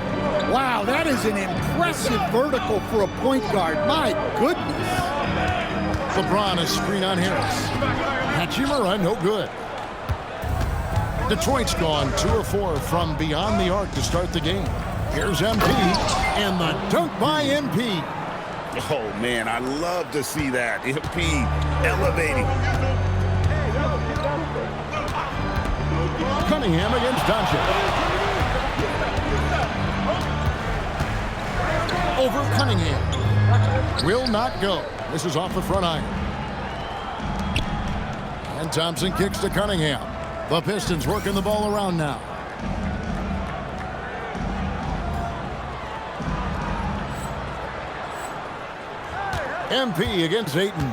Wow, that is an impressive vertical for a point guard. My goodness. LeBron a screen on Harris. Hachimura, no good. Detroit's gone 2 of 4 from beyond the arc to start the game. Here's MP, and the dunk by MP. Oh, man, I love to see that. MP elevating. Cunningham against Doncic. Over Cunningham. Will not go. This is off the front iron. And Thompson kicks to Cunningham. The Pistons working the ball around now. MP against Ayton.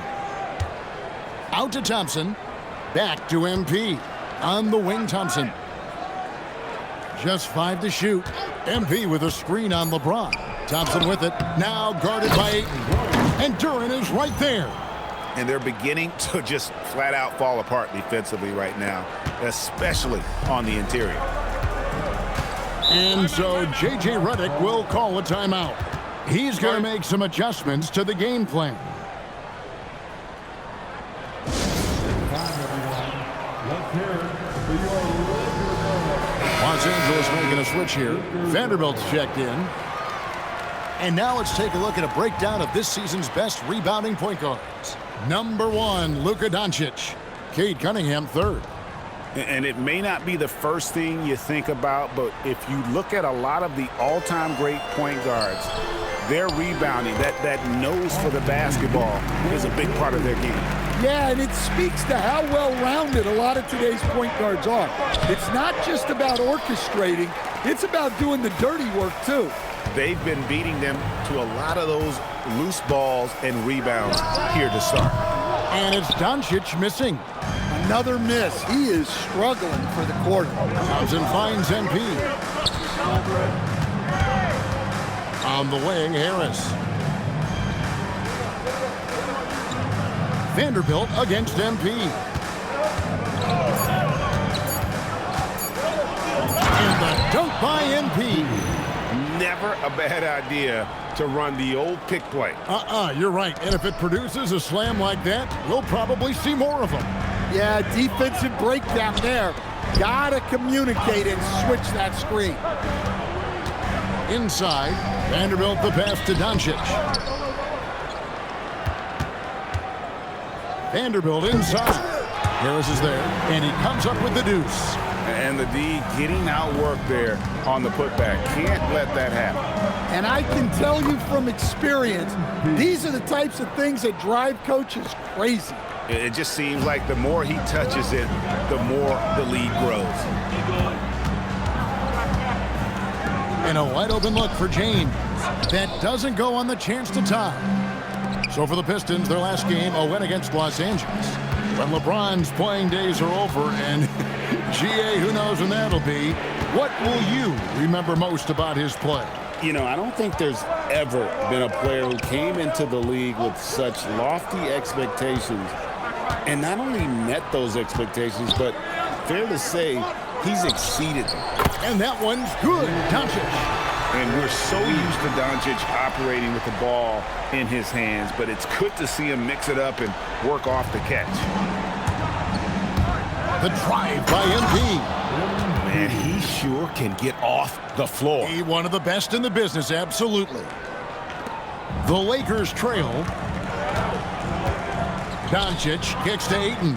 Out to Thompson. Back to MP. On the wing, Thompson. Just 5 to shoot. MP with a screen on LeBron. Thompson with it. Now guarded by Ayton. And Duren is right there. And they're beginning to just flat out fall apart defensively right now, especially on the interior. And so J.J. Redick will call a timeout. He's going to make some adjustments to the game plan. Los Angeles making a switch here. Vanderbilt's checked in. And now let's take a look at a breakdown of this season's best rebounding point guards. Number 1, Luka Doncic. Cade Cunningham, 3rd. And it may not be the first thing you think about, but if you look at a lot of the all-time great point guards, their rebounding, that nose for the basketball is a big part of their game. Yeah, and it speaks to how well-rounded a lot of today's point guards are. It's not just about orchestrating, it's about doing the dirty work, too. They've been beating them to a lot of those loose balls and rebounds here to start. And it's Doncic missing. Another miss. He is struggling for the quarter. Thompson finds MP. On the wing, Harris. Vanderbilt against MP. And the dunk by MP. Never a bad idea to run the old pick play. You're right. And if it produces a slam like that, we'll probably see more of them. Yeah, defensive breakdown there. Gotta communicate and switch that screen. Inside, Vanderbilt the pass to Doncic. Vanderbilt inside. Harris is there, and he comes up with the deuce. And the D getting outworked there on the putback. Can't let that happen. And I can tell you from experience, these are the types of things that drive coaches crazy. It just seems like the more he touches it, the more the lead grows. And a wide open look for James. That doesn't go on the chance to tie. So for the Pistons, their last game, a win against Los Angeles. When LeBron's playing days are over, and GA, who knows when that'll be, what will you remember most about his play? You know, I don't think there's ever been a player who came into the league with such lofty expectations and not only met those expectations, but fair to say, he's exceeded them. And that one's good, Doncic. And we're so used to Doncic operating with the ball in his hands, but it's good to see him mix it up and work off the catch. The drive by MP. Man, he sure can get off the floor. He one of the best in the business, absolutely. The Lakers trail. Doncic kicks to Ayton.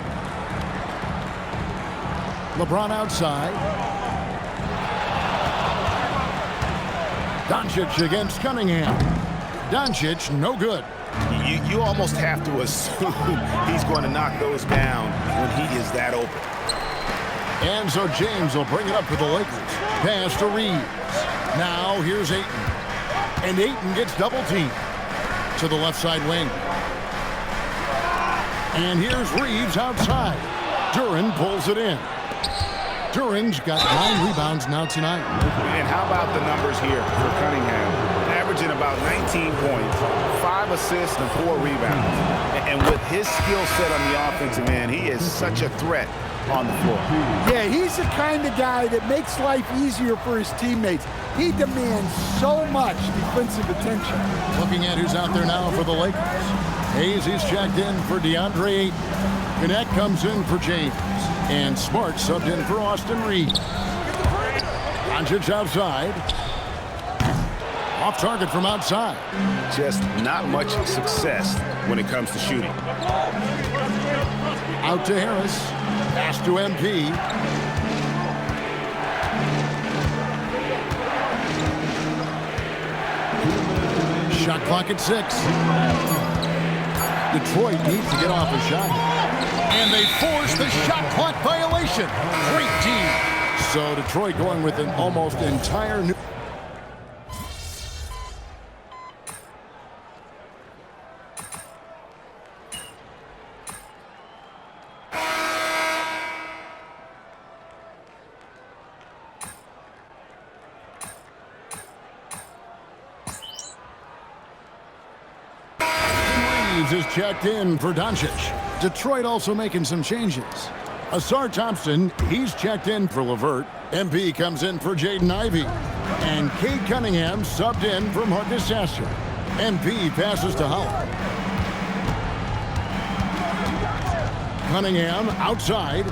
LeBron outside. Doncic against Cunningham. Doncic, no good. You almost have to assume he's going to knock those down when he is that open. And so James will bring it up for the Lakers. Pass to Reeves. Now here's Ayton. And Ayton gets double teamed to the left side wing. And here's Reeves outside. Duren pulls it in. Duren's got 9 rebounds now tonight. And how about the numbers here for Cunningham? Averaging about 19 points, 5 assists, and 4 rebounds. And with his skill set on the offensive end, he is such a threat on the floor. Yeah, he's the kind of guy that makes life easier for his teammates. He demands so much defensive attention. Looking at who's out there now for the Lakers. Hayes is checked in for DeAndre Ayton. Connect comes in for James. And Smart subbed in for Austin Reeves. Doncic outside. Off target from outside. Just not much success when it comes to shooting. Out to Harris. Pass to MP. Shot clock at 6. Detroit needs to get off a shot. And they force the shot clock violation. Great team. So Detroit going with an almost entire new... is checked in for Doncic. Detroit also making some changes. Asar Thompson, he's checked in for LeVert. MP comes in for Jaden Ivey. And Cade Cunningham subbed in for Marcus Sasser. MP passes to Howard. Cunningham outside.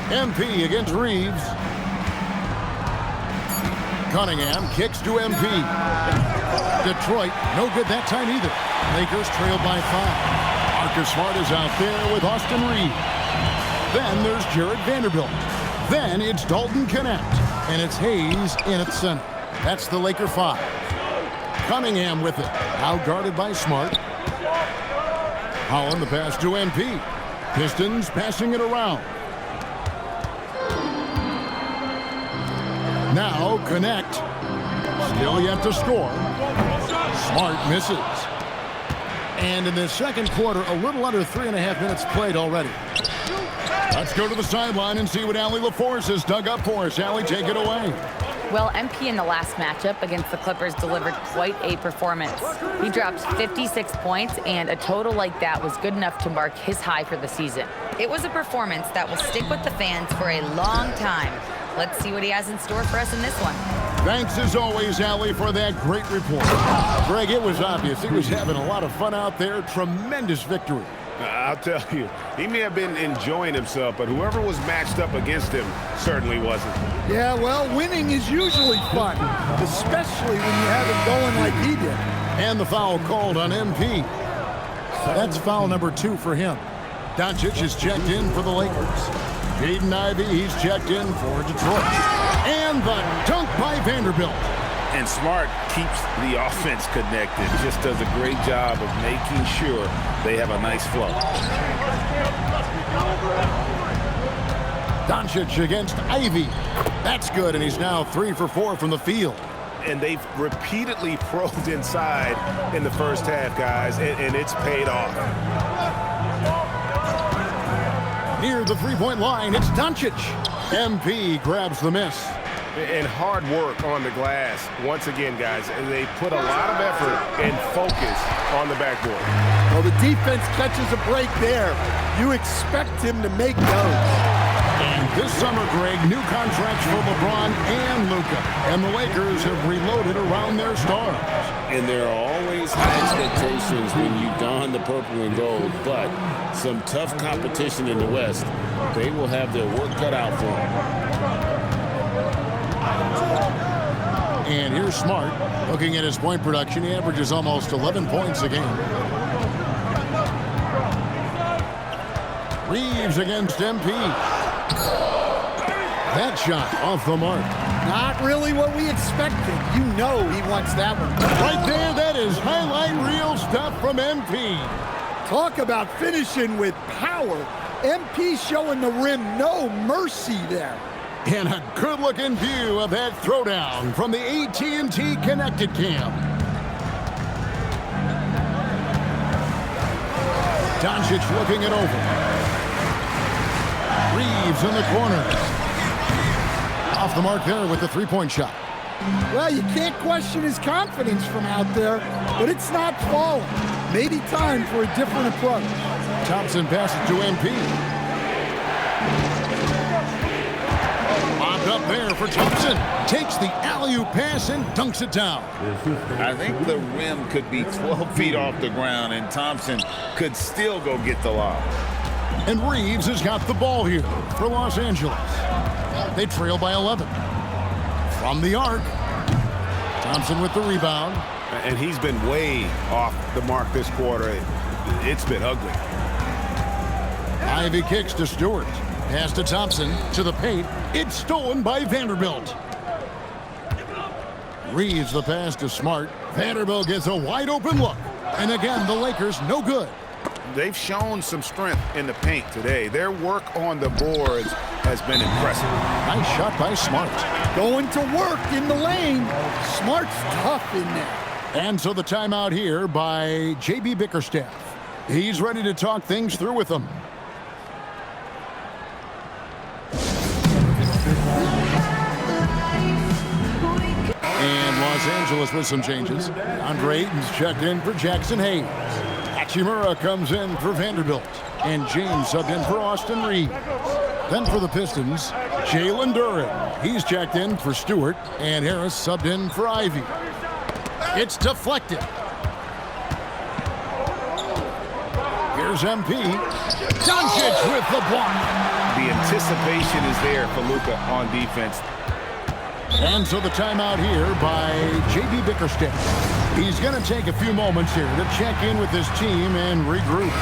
MP against Reeves. Cunningham kicks to MP. Detroit, no good that time either. Lakers trail by 5. Marcus Smart is out there with Austin Reeves. Then there's Jared Vanderbilt. Then it's Dalton Connect. And it's Hayes in at center. That's the Laker 5. Cunningham with it. Out guarded by Smart. Holland the pass to MP. Pistons passing it around. Now Connect. Still yet to score. Smart misses. And in the second quarter, a little under 3.5 minutes played already. Let's go to the sideline and see what Allie LaForce has dug up for us. Allie, take it away. Well, MP in the last matchup against the Clippers delivered quite a performance. He dropped 56 points, and a total like that was good enough to mark his high for the season. It was a performance that will stick with the fans for a long time. Let's see what he has in store for us in this one. Thanks as always, Allie, for that great report. Greg, it was obvious he was having a lot of fun out there. Tremendous victory. I'll tell you, he may have been enjoying himself, but whoever was matched up against him certainly wasn't. Yeah, well, winning is usually fun, especially when you have it going like he did. And the foul called on MP. That's foul number 2 for him. Doncic is checked in for the Lakers. Jaden Ivey, he's checked in for Detroit. And the dunk by Vanderbilt. And Smart keeps the offense connected, just does a great job of making sure they have a nice flow. Doncic against Ivy. That's good, and he's now 3 for 4 from the field. And they've repeatedly probed inside in the first half, guys, and it's paid off. Near the three-point line, it's Doncic. MP grabs the miss. And hard work on the glass. Once again, guys, they put a lot of effort and focus on the backboard. Well, the defense catches a break there. You expect him to make those. And this summer, Greg, new contracts for LeBron and Luka. And the Lakers have reloaded around their stars. And there are always high expectations when you don the purple and gold, but some tough competition in the West. They will have their work cut out for them. And here's Smart. Looking at his point production, he averages almost 11 points a game. Reeves against MP. That shot off the mark. Not really what we expected. You know he wants that one. Right there, that is highlight reel stuff from MP. Talk about finishing with power. MP showing the rim no mercy there. And a good-looking view of that throwdown from the AT&T Connected Cam. Doncic looking it over. Reeves in the corner. Off the mark there with the three-point shot. Well, you can't question his confidence from out there, but it's not falling. Maybe time for a different approach. Thompson passes to MP. Lobbed up there for Thompson. Takes the alley-oop pass and dunks it down. I think the rim could be 12 feet off the ground, and Thompson could still go get the lob. And Reeves has got the ball here for Los Angeles. They trail by 11. From the arc, Thompson with the rebound. And he's been way off the mark this quarter. It's been ugly. Ivy kicks to Stewart. Pass to Thompson to the paint. It's stolen by Vanderbilt. Reeves the pass to Smart. Vanderbilt gets a wide open look. And again, the Lakers no good. They've shown some strength in the paint today. Their work on the boards has been impressive. Nice shot by Smart. Going to work in the lane. Smart's tough in there. And so the timeout here by J.B. Bickerstaff. He's ready to talk things through with them. And Los Angeles with some changes. Andre Ayton's checked in for Jackson Hayes. Hachimura comes in for Vanderbilt. And James subbed in for Austin Reeves. Then for the Pistons, Jalen Duren. He's checked in for Stewart. And Harris subbed in for Ivy. It's deflected. Here's MP. Doncic with the block. The anticipation is there for Luka on defense. And so the timeout here by J.B. Bickerstaff. He's going to take a few moments here to check in with his team and regroup.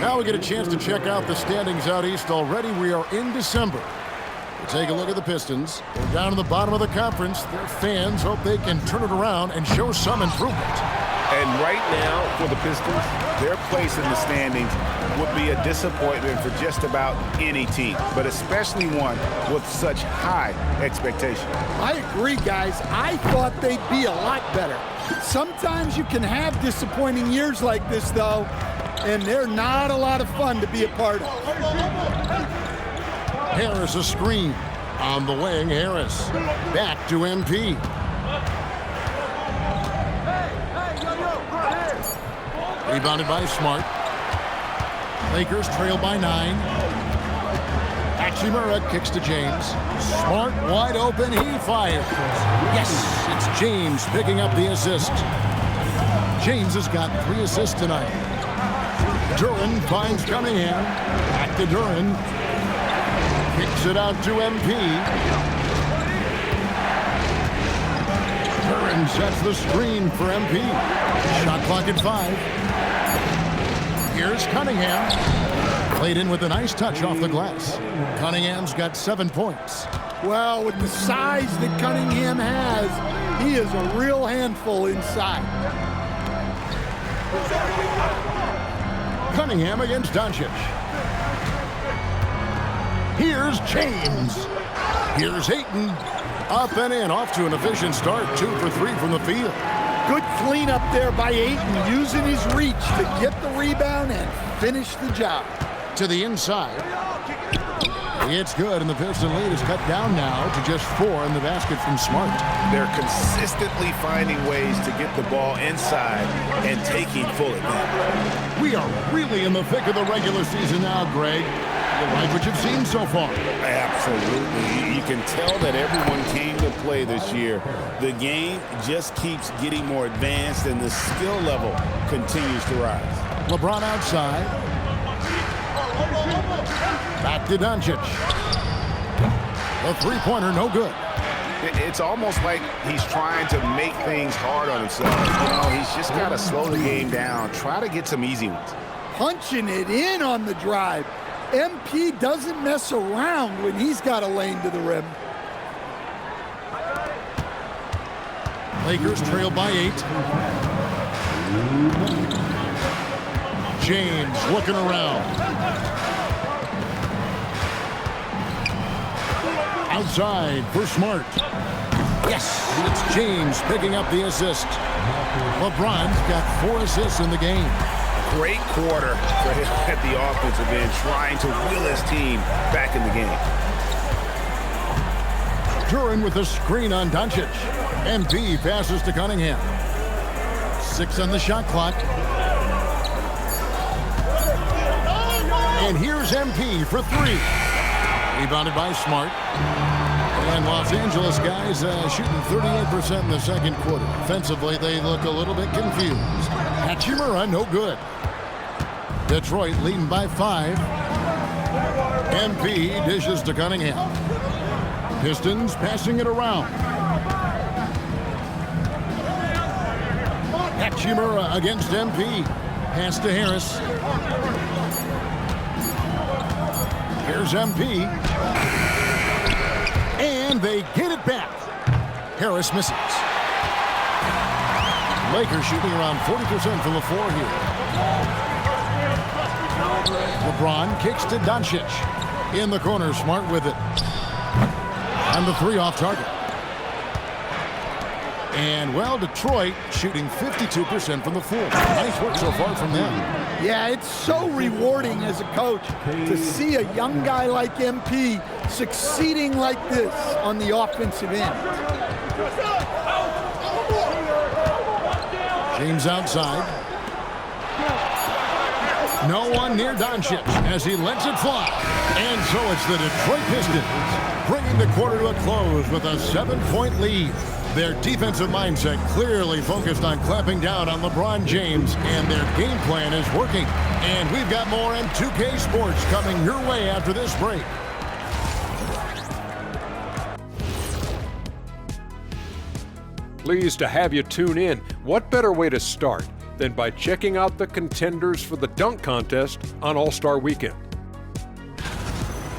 Now we get a chance to check out the standings out east already. We are in December. We'll take a look at the Pistons. They're down in the bottom of the conference. Their fans hope they can turn it around and show some improvement. And right now, for the Pistons, their place in the standings would be a disappointment for just about any team, but especially one with such high expectations. I agree, guys. I thought they'd be a lot better. Sometimes you can have disappointing years like this, though, and they're not a lot of fun to be a part of. Harris a screen. On the wing, Harris. Back to MP. Rebounded by Smart. Lakers trail by 9. Hachimura kicks to James. Smart wide open. He fires. Yes, it's James picking up the assist. James has got 3 assists tonight. Duren finds Cunningham. Back to Duren. Kicks it out to MP. Duren sets the screen for MP. Shot clock at 5. Here's Cunningham. Played in with a nice touch off the glass. Cunningham's got 7 points. Well, with the size that Cunningham has, he is a real handful inside. Cunningham against Doncic. Here's James. Here's Ayton. Up and in, off to an efficient start. 2 for 3 from the field. Good cleanup there by Ayton, using his reach to get the rebound and finish the job. To the inside. It's good, and the Piston lead is cut down now to just 4 in the basket from Smart. They're consistently finding ways to get the ball inside and taking full advantage. We are really in the thick of the regular season now, Greg. You like what you've seen so far? Absolutely. You can tell that everyone came to play this year. The game just keeps getting more advanced, and the skill level continues to rise. LeBron outside. Back to Doncic. A three-pointer, no good. It's almost like he's trying to make things hard on himself. You know, he's just got to slow the game down, try to get some easy ones. Punching it in on the drive. MP doesn't mess around when he's got a lane to the rim. Lakers trail by 8. James looking around. Outside for Smart. Yes, it's James picking up the assist. LeBron's got 4 assists in the game. Great quarter for him at the offensive end, trying to will his team back in the game. Duran with a screen on Doncic. MP passes to Cunningham. 6 on the shot clock. And here's MP for 3. Rebounded by Smart. And Los Angeles guys shooting 38% in the second quarter. Offensively, they look a little bit confused. Hachimura, no good. Detroit leading by 5. MP dishes to Cunningham. Pistons passing it around. Hachimura against MP. Pass to Harris. Here's MP. And they get it back. Harris misses. Lakers shooting around 40% from the floor here. LeBron kicks to Doncic. In the corner, Smart with it. And the 3 off target. And, well, Detroit shooting 52% from the floor. Nice work so far from them. Yeah, it's so rewarding as a coach to see a young guy like MP succeeding like this on the offensive end. James outside. No one near Doncic as he lets it fly. And so it's the Detroit Pistons bringing the quarter to a close with a 7-point lead. Their defensive mindset clearly focused on clamping down on LeBron James, and their game plan is working. And we've got more in 2K Sports coming your way after this break. Pleased to have you tune in. What better way to start than by checking out the contenders for the dunk contest on All-Star Weekend?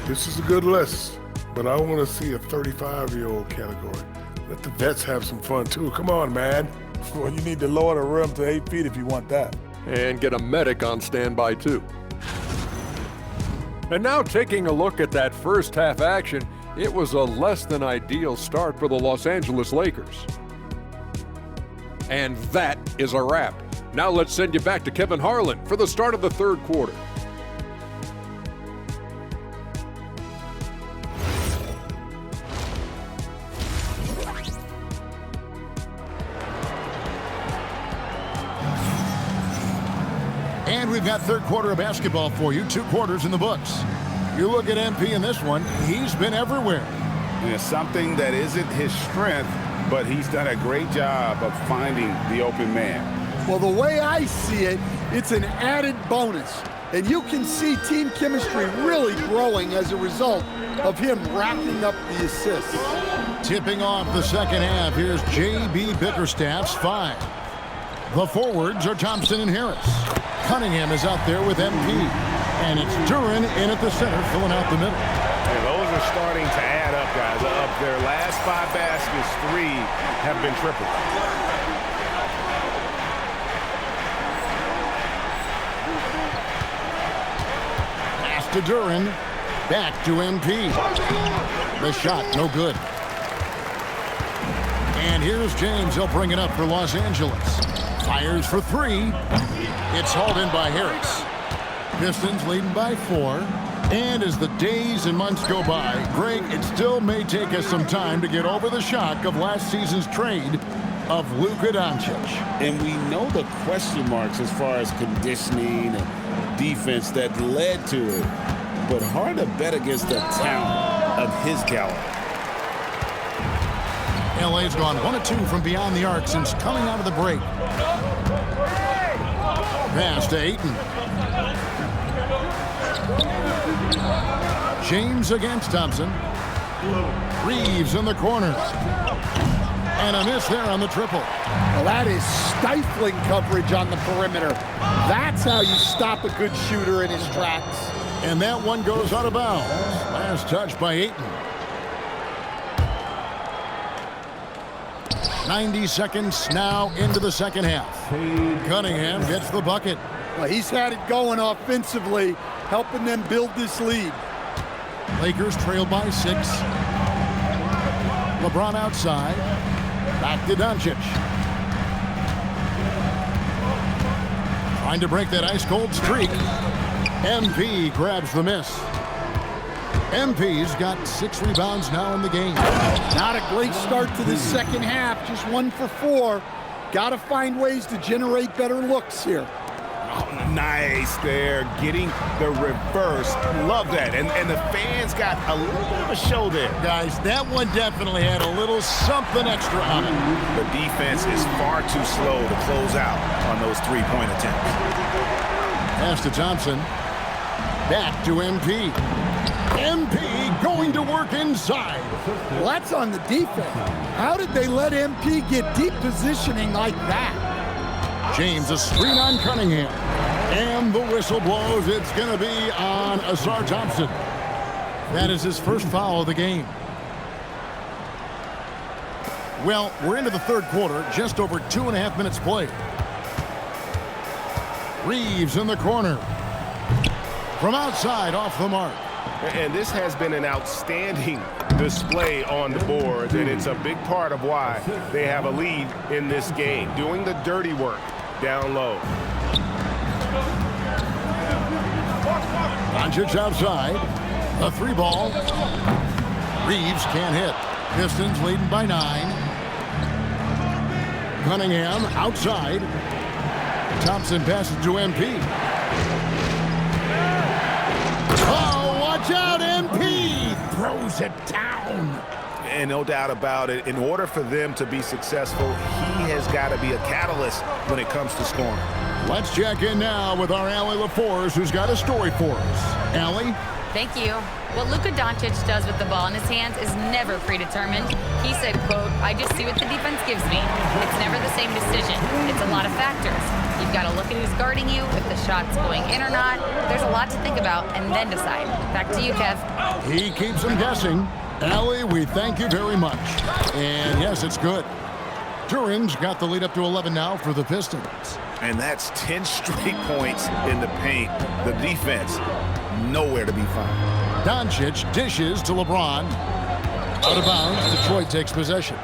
This is a good list, but I want to see a 35-year-old category. Let the vets have some fun, too. Come on, man. Well, you need to lower the rim to 8 feet if you want that. And get a medic on standby, too. And now taking a look at that first half action, it was a less than ideal start for the Los Angeles Lakers. And that is a wrap. Now let's send you back to Kevin Harlan for the start of the third quarter. And we've got third quarter of basketball for you. 2 quarters in the books. You look at MP in this one, he's been everywhere. And it's something that isn't his strength, but he's done a great job of finding the open man. Well, the way I see it, it's an added bonus. And you can see team chemistry really growing as a result of him racking up the assists. Tipping off the second half, here's J.B. Bickerstaff's 5. The forwards are Thompson and Harris. Cunningham is out there with MP. And it's Duran in at the center, filling out the middle. And those are are starting to add up, guys. Of their last 5 baskets, 3 have been tripled. Pass to Duran. Back to MP. The shot, no good. And here's James. He'll bring it up for Los Angeles. Fires for 3. It's hauled in by Harris. Pistons leading by 4. And as the days and months go by, Greg, it still may take us some time to get over the shock of last season's trade of Luka Doncic. And we know the question marks as far as conditioning and defense that led to it. But hard to bet against the talent of his caliber. LA's gone 1 of 2 from beyond the arc since coming out of the break. Pass to Ayton. James against Thompson. Reeves in the corner. And a miss there on the triple. Well, that is stifling coverage on the perimeter. That's how you stop a good shooter in his tracks. And that one goes out of bounds. Last touch by Ayton. 90 seconds now into the second half. Cunningham gets the bucket. Well, he's had it going offensively, helping them build this lead. Lakers trail by 6. LeBron outside. Back to Doncic. Trying to break that ice-cold streak. MP grabs the miss. MP's got 6 rebounds now in the game. Not a great start to the second half, just 1 for 4. Got to find ways to generate better looks here. Oh, nice there, getting the reverse. Love that. And the fans got a little bit of a show there. Guys, that one definitely had a little something extra on it. The defense is far too slow to close out on those 3-point attempts. Pass to Thompson. Back to MP. MP going to work inside. Well, that's on the defense. How did they let MP get deep positioning like that? James, a screen on Cunningham. And the whistle blows. It's going to be on Asar Thompson. That is his first foul of the game. Well, we're into the third quarter. Just over 2.5 minutes played. Reeves in the corner. From outside, off the mark. And this has been an outstanding display on the board, and it's a big part of why they have a lead in this game, doing the dirty work down low. Doncic outside. A 3 ball. Reeves can't hit. Pistons leading by 9. Cunningham outside. Thompson passes to MP. Oh, watch out, MP! Throws it down. And no doubt about it, in order for them to be successful, he has got to be a catalyst when it comes to scoring. Let's check in now with our Allie LaForce, who's got a story for us. Allie? Thank you. What Luka Doncic does with the ball in his hands is never predetermined. He said, quote, "I just see what the defense gives me. It's never the same decision. It's a lot of factors. You've got to look at who's guarding you, if the shot's going in or not. There's a lot to think about and then decide." Back to you, Kev. He keeps them guessing. Allie, we thank you very much. And yes, it's good. Duran's got the lead up to 11 now for the Pistons. And that's 10 straight points in the paint. The defense, nowhere to be found. Doncic dishes to LeBron. Out of bounds, Detroit takes possession.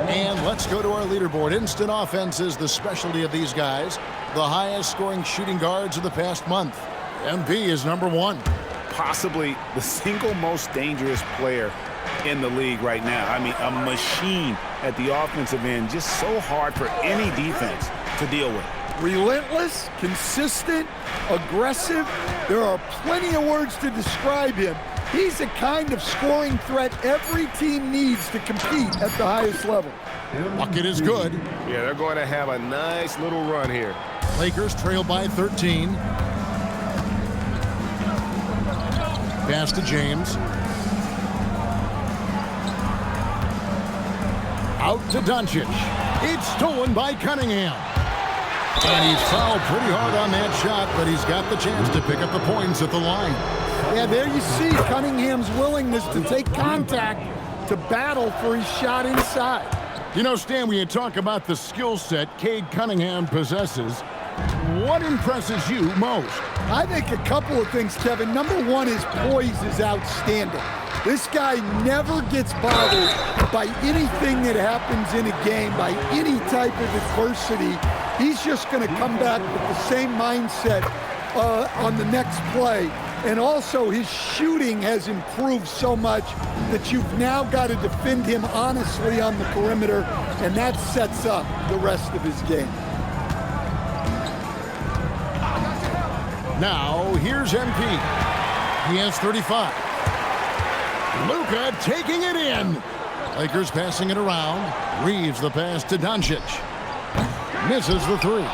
And let's go to our leaderboard. Instant offense is the specialty of these guys. The highest scoring shooting guards of the past month. MP is number 1. Possibly the single most dangerous player in the league right now. I mean, a machine at the offensive end, just so hard for any defense to deal with. Relentless, consistent, aggressive. There are plenty of words to describe him. He's the kind of scoring threat every team needs to compete at the highest level. Bucket is good. Yeah, they're going to have a nice little run here. Lakers trail by 13. Pass to James. Out to Doncic. It's stolen by Cunningham. And he's fouled pretty hard on that shot, but he's got the chance to pick up the points at the line. Yeah, there you see Cunningham's willingness to take contact to battle for his shot inside. You know, Stan, when you talk about the skill set Cade Cunningham possesses, what impresses you most? I think a couple of things, Kevin. Number one, his poise is outstanding. This guy never gets bothered by anything that happens in a game, by any type of adversity. He's just going to come back with the same mindset on the next play. And also, his shooting has improved so much that you've now got to defend him honestly on the perimeter, and that sets up the rest of his game. Now, here's MP. He has 35. Luka taking it in. Lakers passing it around. Reeves the pass to Doncic. Misses the three.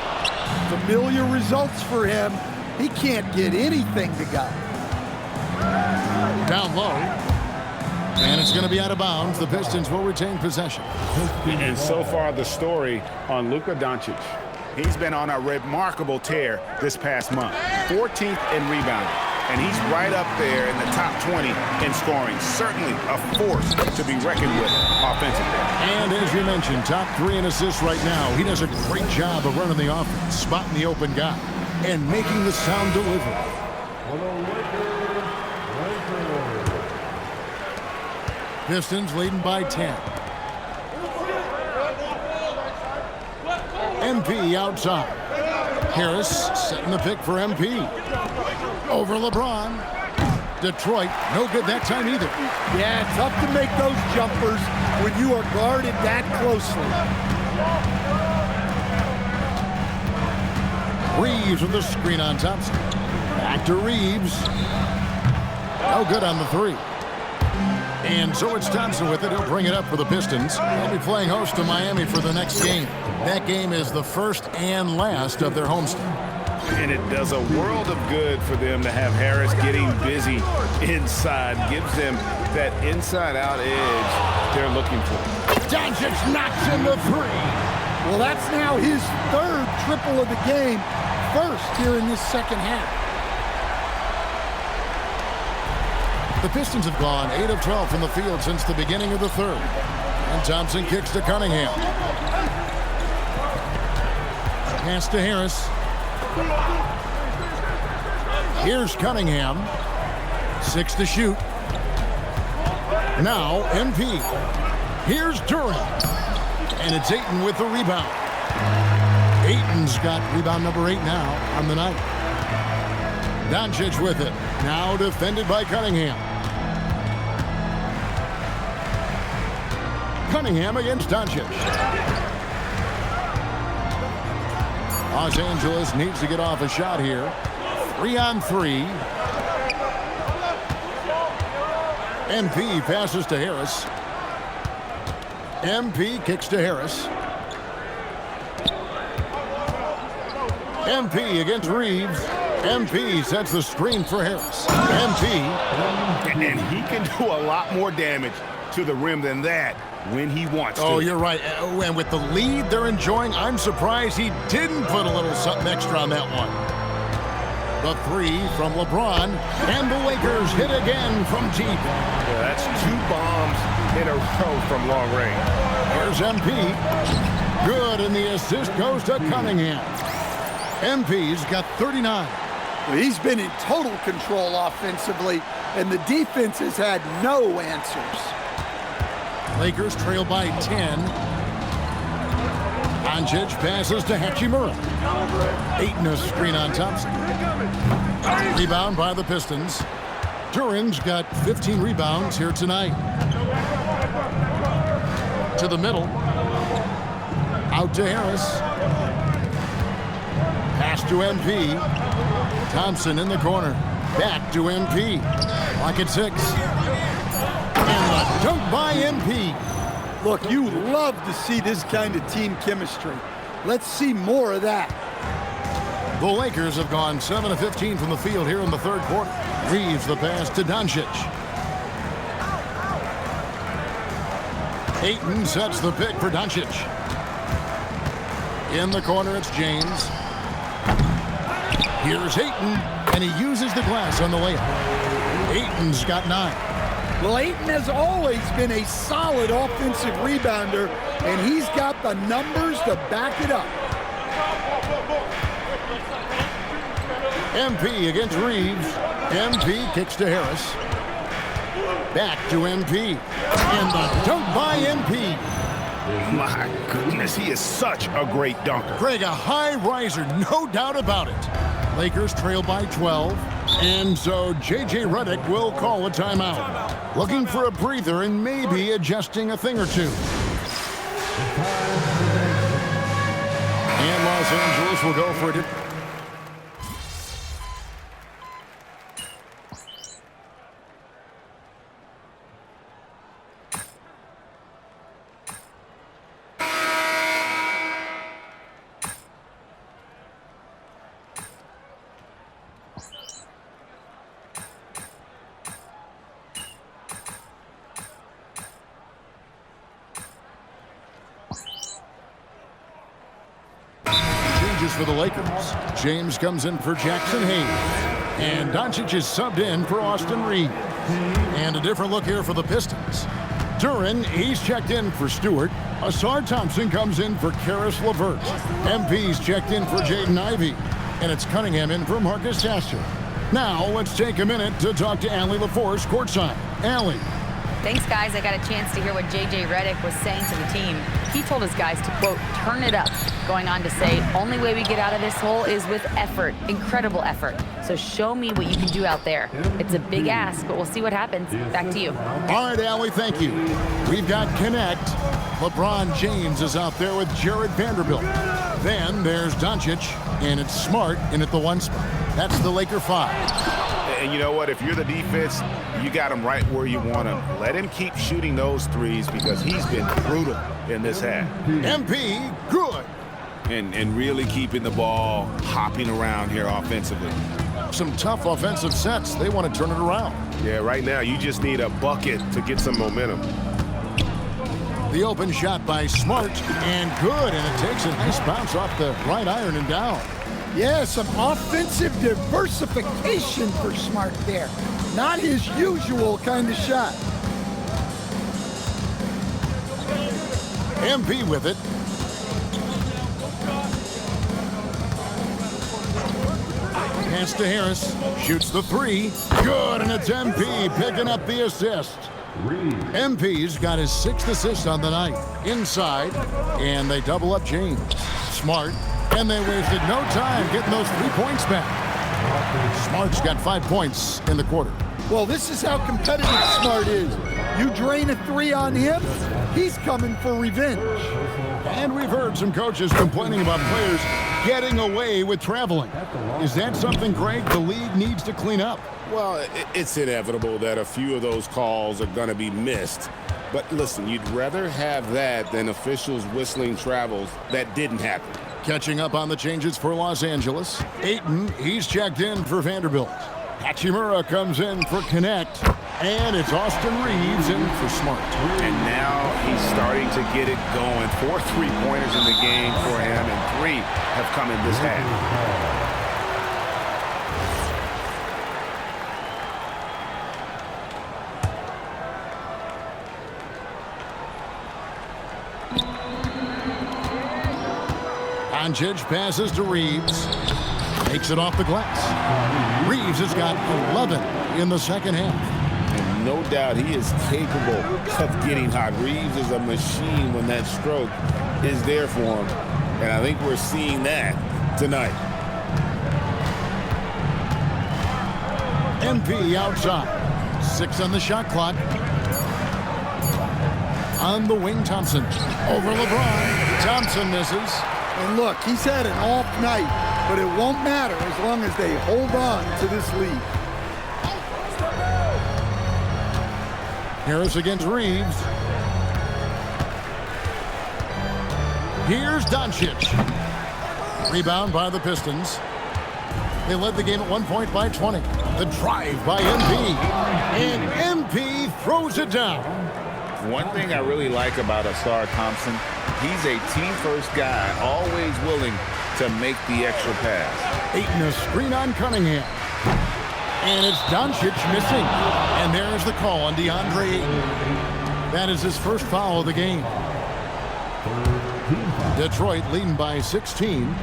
Familiar results for him. He can't get anything to go. Down low. And it's going to be out of bounds. The Pistons will retain possession. And so far, the story on Luka Doncic. He's been on a remarkable tear this past month. 14th in rebounding. And he's right up there in the top 20 in scoring. Certainly a force to be reckoned with offensively. And as you mentioned, top 3 in assists right now. He does a great job of running the offense, spotting the open guy, and making the sound delivery. Pistons leading by 10. MP outside. Harris setting the pick for MP. Over LeBron. Detroit, no good that time either. Yeah, tough to make those jumpers when you are guarded that closely. Reeves with the screen on Thompson. Back to Reeves. No good on the three. And so it's Thompson with it. He'll bring it up for the Pistons. They'll be playing host to Miami for the next game. That game is the first and last of their homestand. And it does a world of good for them to have Harris getting busy inside. Gives them that inside-out edge they're looking for. Doncic knocks in the three. Well, that's now his third triple of the game. First here in this second half. The Pistons have gone 8 of 12 from the field since the beginning of the third. And Thompson kicks to Cunningham. Pass to Harris. Here's Cunningham. 6 to shoot. Now MP. Here's Durant. And it's Ayton with the rebound. Ayton's got rebound number 8 now on the night. Doncic with it. Now defended by Cunningham. Cunningham against Doncic. Los Angeles needs to get off a shot here. 3-on-3. MP passes to Harris. MP kicks to Harris. MP against Reeves. MP sets the screen for Harris. MP. And he can do a lot more damage to the rim than that when he wants to. Oh, you're right. And with the lead they're enjoying, I'm surprised he didn't put a little something extra on that one. The three from LeBron, and the Lakers hit again from deep. Yeah, that's 2 bombs in a row from long range. Here's MP. Good, and the assist goes to Cunningham. MP's got 39. He's been in total control offensively, and the defense has had no answers. Lakers trail by 10. Doncic passes to Hachimura. Ayton a screen on Thompson. Rebound by the Pistons. Duran's got 15 rebounds here tonight. To the middle. Out to Harris. Pass to MP. Thompson in the corner. Back to MP. Lock at 6. And the dunk by MP. Look, you love to see this kind of team chemistry. Let's see more of that. The Lakers have gone 7 of 15 from the field here in the third quarter. Reeves the pass to Doncic. Ayton sets the pick for Doncic. In the corner, it's James. Here's Ayton, and he uses the glass on the layup. Ayton's got 9. Well, Ayton has always been a solid offensive rebounder, and he's got the numbers to back it up. MP against Reeves. MP kicks to Harris. Back to MP. And the dunk by MP. My goodness, he is such a great dunker. Greg, a high riser, no doubt about it. Lakers trail by 12. And so J.J. Redick will call a timeout. Looking for a breather and maybe adjusting a thing or two. And Los Angeles will go for it. For the Lakers. James comes in for Jackson Hayes. And Doncic is subbed in for Austin Reeves. And a different look here for the Pistons. Duran, he's checked in for Stewart. Asar Thompson comes in for Karis LeVert. MP's checked in for Jaden Ivey. And it's Cunningham in for Marcus Sasser. Now let's take a minute to talk to Allie LaForce courtside. Allie. Thanks, guys. I got a chance to hear what J.J. Redick was saying to the team. He told his guys to, quote, turn it up, going on to say, only way we get out of this hole is with effort, incredible effort. So show me what you can do out there. It's a big ask, but we'll see what happens. Back to you. All right, Allie, thank you. We've got Connect. LeBron James is out there with Jared Vanderbilt. Then there's Doncic, and it's Smart in at the 1 spot. That's the Laker 5. And you know what? If you're the defense, you got him right where you want him. Let him keep shooting those threes because he's been brutal in this half. MP, good. And really keeping the ball hopping around here offensively. Some tough offensive sets. They want to turn it around. Yeah, right now you just need a bucket to get some momentum. The open shot by Smart, and good. And it takes a nice bounce off the right iron and down. Yeah, some offensive diversification for Smart there. Not his usual kind of shot. MP with it. Pass to Harris. Shoots the 3. Good, and it's MP picking up the assist. MP's got his 6th assist on the night. Inside, and they double up James. Smart. And they wasted no time getting those 3 points back. Smart's got 5 points in the quarter. Well, this is how competitive Smart is. You drain a 3 on him, he's coming for revenge. And we've heard some coaches complaining about players getting away with traveling. Is that something, Greg, the league needs to clean up? Well, it's inevitable that a few of those calls are going to be missed. But listen, you'd rather have that than officials whistling travels that didn't happen. Catching up on the changes for Los Angeles. Ayton, he's checked in for Vanderbilt. Hachimura comes in for Connect. And it's Austin Reeves in for Smart. And now he's starting to get it going. 4 3-pointers in the game for him, and 3 have come in this half. Doncic passes to Reeves. Makes it off the glass. Reeves has got 11 in the second half. And no doubt he is capable of getting hot. Reeves is a machine when that stroke is there for him. And I think we're seeing that tonight. MP outside. 6 on the shot clock. On the wing, Thompson. Over LeBron. Thompson misses. And look, he's had an off night, but it won't matter as long as they hold on to this lead. Harris against Reeves. Here's Doncic. Rebound by the Pistons. They led the game at 1 point by 20. The drive by MP. And MP throws it down. One thing I really like about Asar Thompson, he's a team-first guy, always willing to make the extra pass. Ayton a screen on Cunningham. And it's Doncic missing. And there's the call on DeAndre Ayton. That is his first foul of the game. Detroit leading by 16.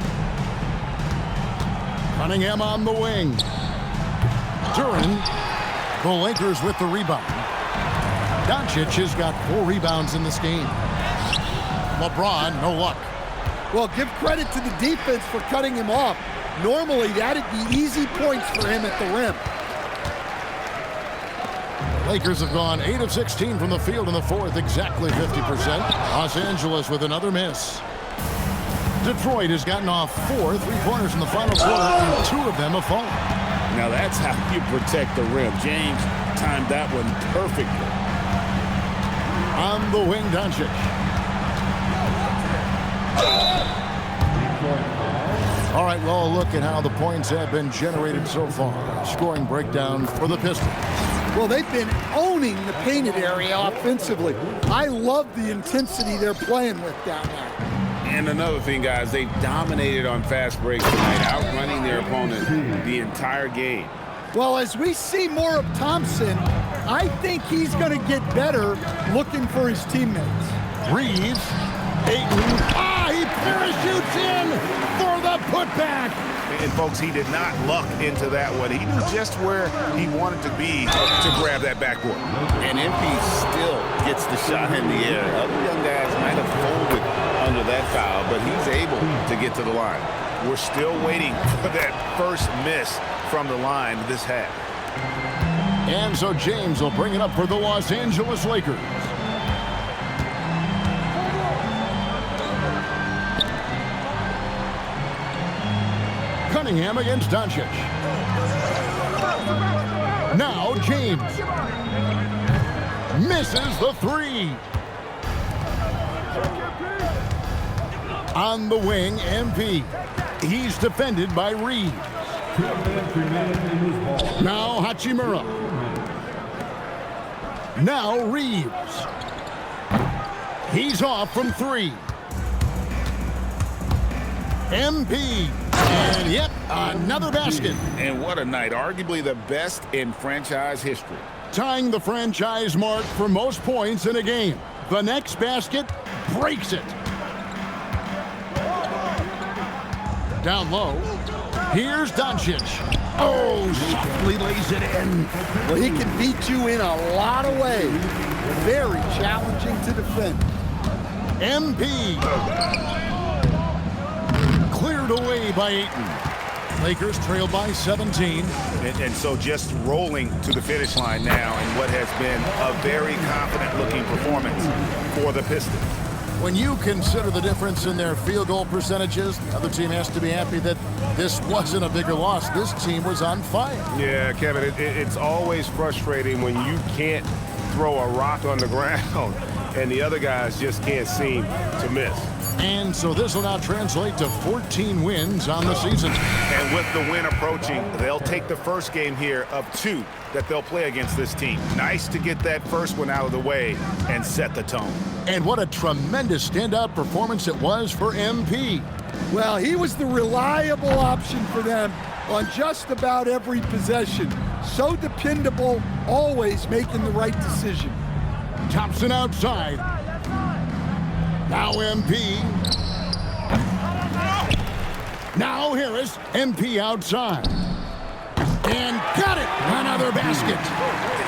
Cunningham on the wing. Duren. The Lakers with the rebound. Doncic has got 4 rebounds in this game. LeBron, no luck. Well, give credit to the defense for cutting him off. Normally, that'd be easy points for him at the rim. Lakers have gone 8 of 16 from the field in the fourth, exactly 50%. Los Angeles with another miss. Detroit has gotten off 4 3-pointers in the final quarter, and 2 of them have fallen. Now that's how you protect the rim. James timed that one perfectly. On the wing, Doncic. All right, well, a look at how the points have been generated so far. Scoring breakdown for the Pistons. Well, they've been owning the painted area offensively. I love the intensity they're playing with down there. And another thing, guys, they've dominated on fast breaks tonight, outrunning their opponent the entire game. Well, as we see more of Thompson, I think he's going to get better looking for his teammates. Reeves. Ayton. He parachutes in for the putback. And, folks, he did not luck into that one. He knew just where he wanted to be to grab that backboard. And MP still gets the shot in the air. Other young guys might have folded under that foul, but he's able to get to the line. We're still waiting for that first miss from the line this half. And so James will bring it up for the Los Angeles Lakers. Cunningham against Doncic. Now James. Misses the 3. On the wing, MP. He's defended by Reeves. Now Hachimura. Now Reeves. He's off from 3. MP. And yep, another basket. And what a night. Arguably the best in franchise history. Tying the franchise mark for most points in a game. The next basket breaks it. Down low. Here's Doncic. Oh, softly lays it in. Well, he can beat you in a lot of ways. Very challenging to defend. MP. Cleared away by Ayton. Lakers trail by 17. And so just rolling to the finish line now in what has been a very confident-looking performance for the Pistons. When you consider the difference in their field goal percentages, the other team has to be happy that this wasn't a bigger loss. This team was on fire. Yeah, Kevin, it's always frustrating when you can't throw a rock on the ground and the other guys just can't seem to miss. And so this will now translate to 14 wins on the season. And with the win approaching, they'll take the first game here of 2 that they'll play against this team. Nice to get that first one out of the way and set the tone. And what a tremendous standout performance it was for MP. Well, he was the reliable option for them on just about every possession. So dependable, always making the right decision. Thompson outside. Now MP. Now Harris. MP outside. And got it. Another basket.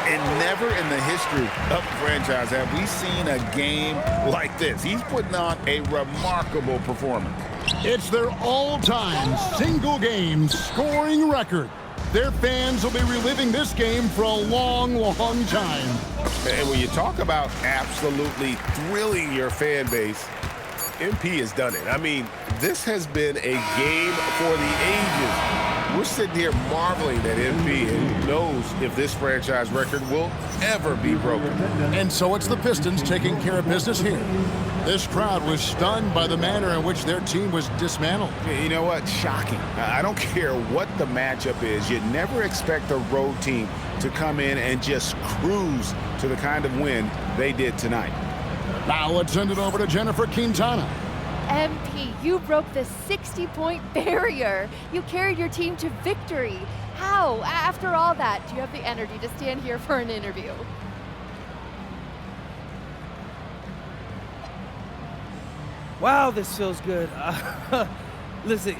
And never in the history of the franchise have we seen a game like this. He's putting on a remarkable performance. It's their all-time single-game scoring record. Their fans will be reliving this game for a long, long time. And when you talk about absolutely thrilling your fan base, MP has done it. I mean, this has been a game for the ages. We're sitting here marveling at MP and who knows if this franchise record will ever be broken. And so it's the Pistons taking care of business here. This crowd was stunned by the manner in which their team was dismantled. You know what? Shocking. I don't care what the matchup is. You never expect a road team to come in and just cruise to the kind of win they did tonight. Now let's send it over to Jennifer Quintana. MP, you broke the 60-point barrier. You carried your team to victory. How? After all that, do you have the energy to stand here for an interview? Wow, this feels good. Listen,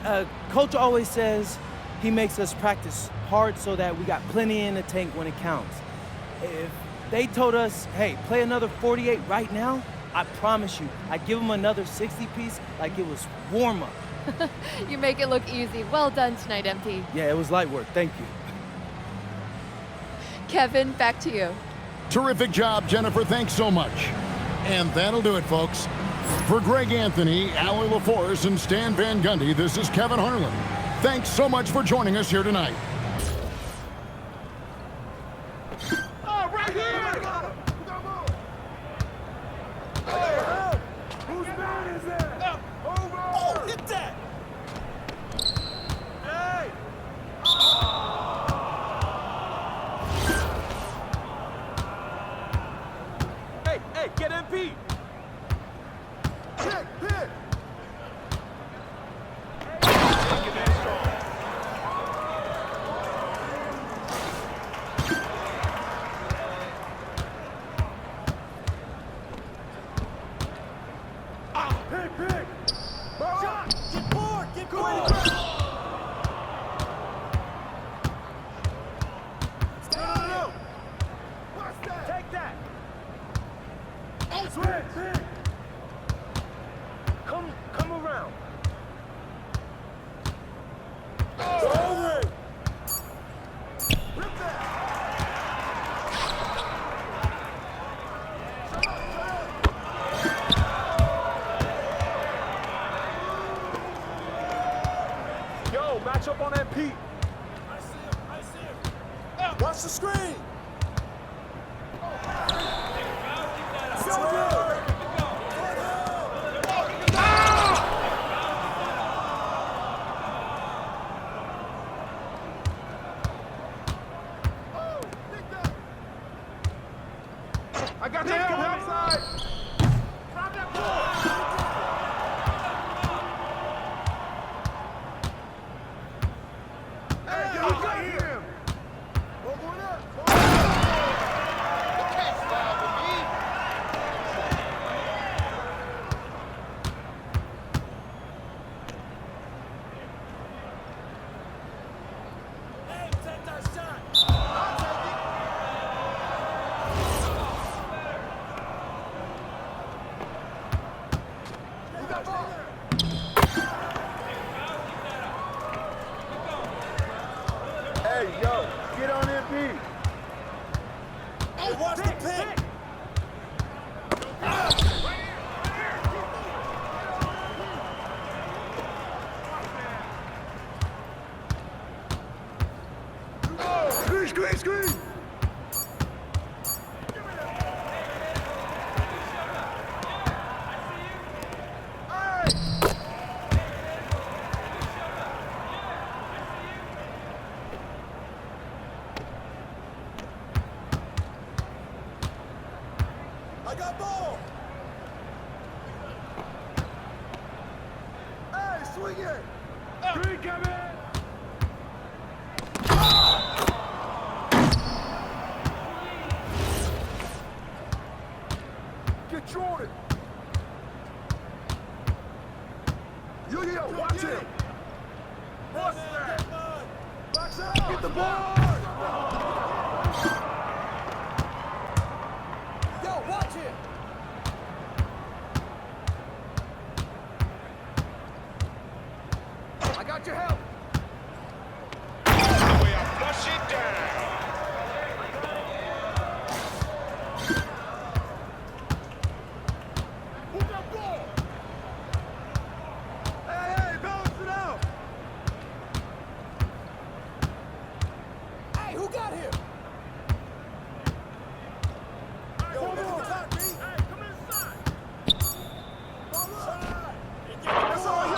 Coach always says he makes us practice hard so that we got plenty in the tank when it counts. If they told us, hey, play another 48 right now, I promise you, I'd give them another 60-piece like it was warm-up. You make it look easy. Well done tonight, MP. Yeah, it was light work. Thank you. Kevin, back to you. Terrific job, Jennifer. Thanks so much. And that'll do it, folks. For Greg Anthony, Allie LaForce, and Stan Van Gundy, this is Kevin Harlan. Thanks so much for joining us here tonight. Oh, right here! Hey, whose man is that? Over! Oh, hit that! Hey! Hey, get MP! Hit! Pick! Shot! Get board! Get board! No! Watch that! Take that! Switch! Come around! Over! Rip that! Yo, match up on that Pete. I see him. Watch the screen. I got you outside. Grab that ball. Hey, you got him. One up. You can't foul with me. Hey, take that shot. I'll take it. Hey, yo, get on MP. Hey, watch the pick. Screen! I got ball. Hey, swing it. Three coming. Get Jordan. Yo, watch him. What's that? Box out. Get the ball. Yo, watch it. I got your help. The way I flush it down. Who got ball? Hey, balance it out. Hey, who got him? Yo, look at the clock, B. Hey, come inside. Ball up. That's all you.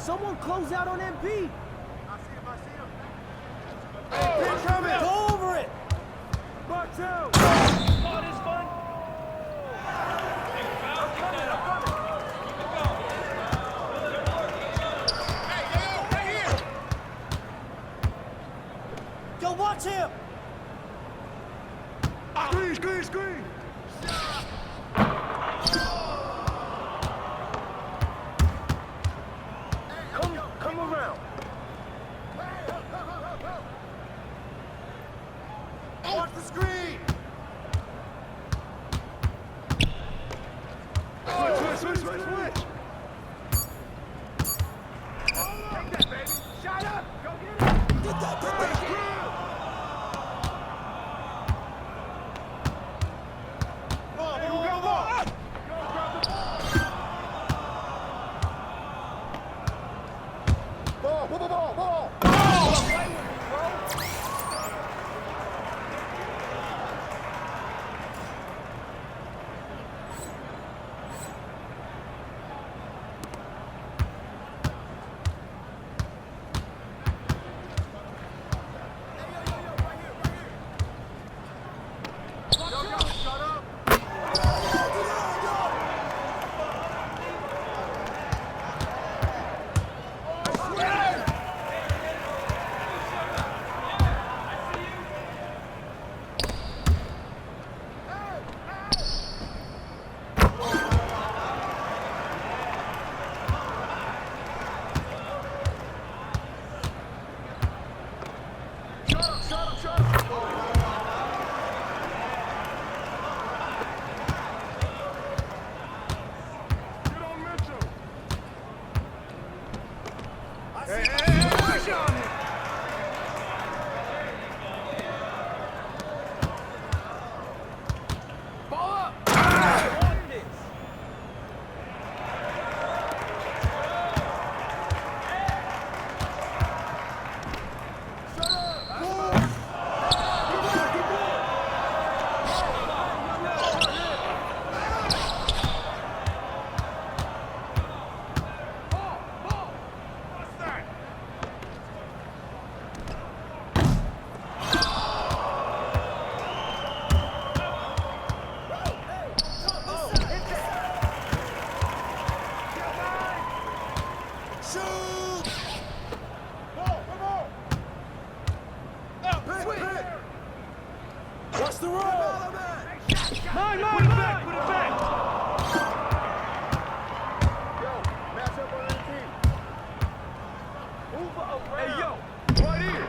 Someone close out on MP. I see him. Pitch coming. Go over it. Box out. Oh, this fun. Yo, watch him. Screen. Come around. Watch the screen. Switch. Take that, baby. Shot up. Go get it. Get that. Ball. Watch the roll. Mine. Put it back. Yo, match up on the team. Move around. Hey, yo, right here.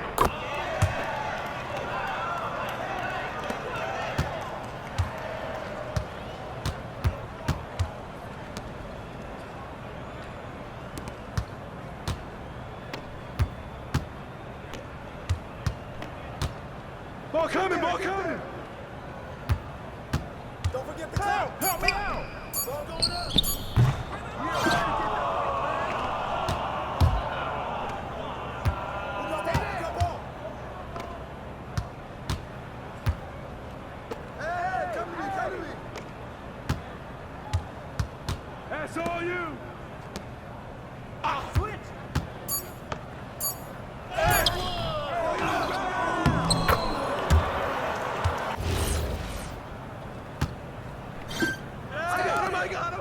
Ball coming. Don't forget the count. Help me out. Ball going up. Hey, come to me. That's all you. Switch. I got him.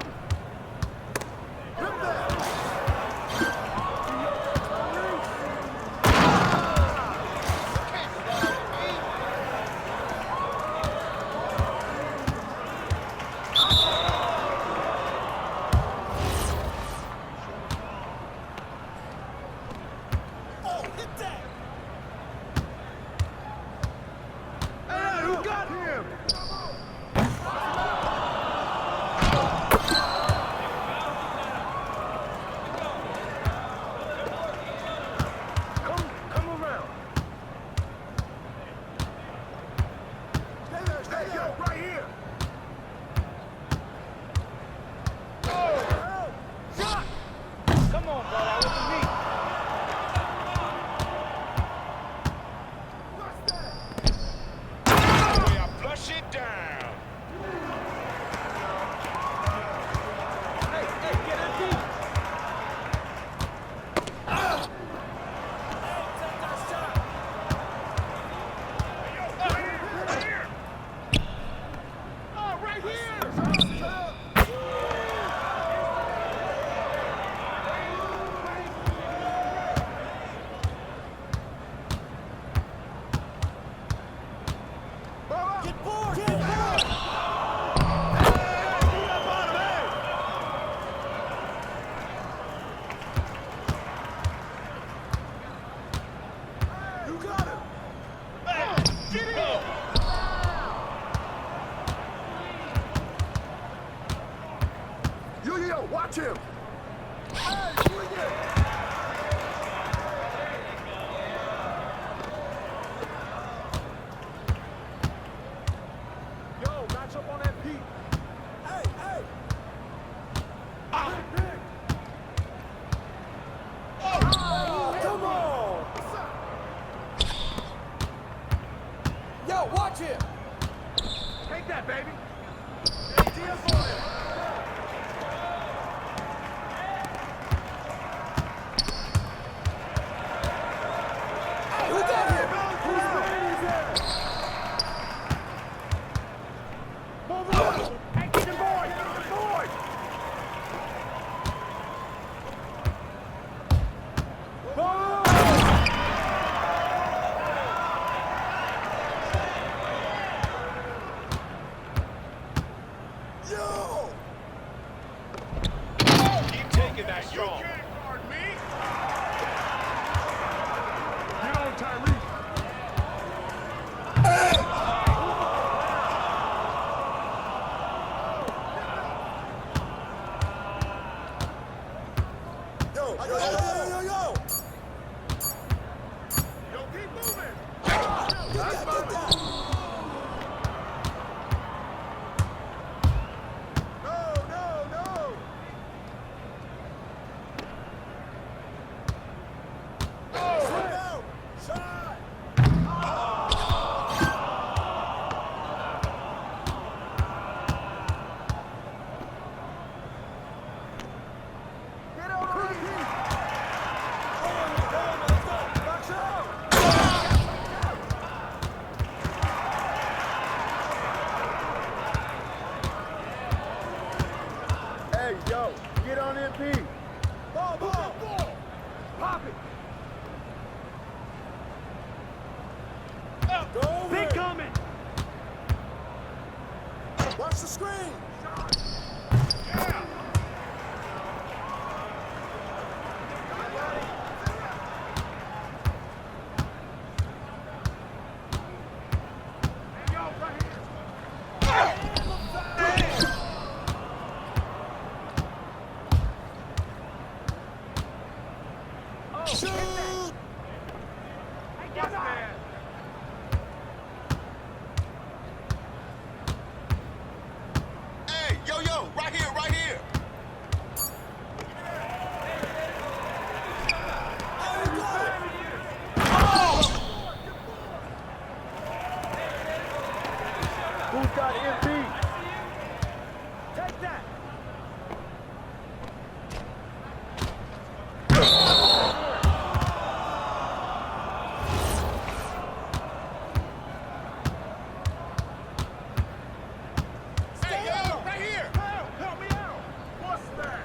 strong. Get on, Tyree. Hey, yo, get on MP. Ball. Pop it. Big coming. Watch the screen. Hey, yo, right here. Who's got MP? Take that. Hey, yo, right here. Help me out. What's that?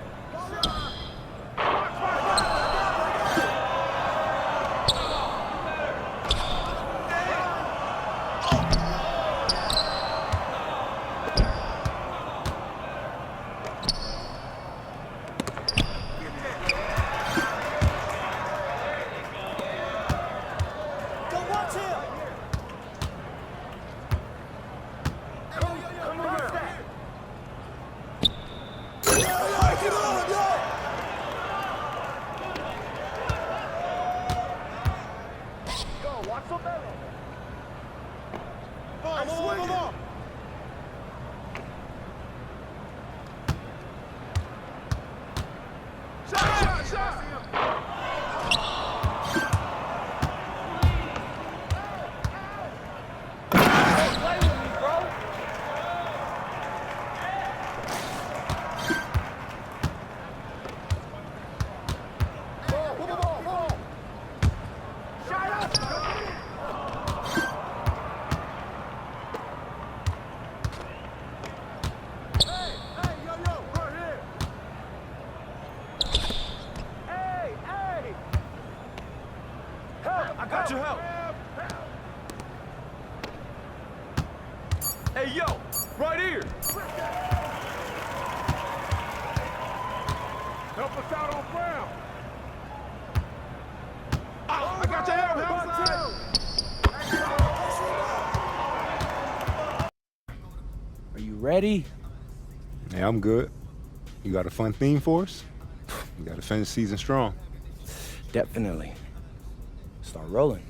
I got your help. Hey, yo, right here. Help us out on ground. I got your help. Are you ready? Yeah, I'm good. You got a fun theme for us? We got to finish the season strong. Definitely. Start rolling.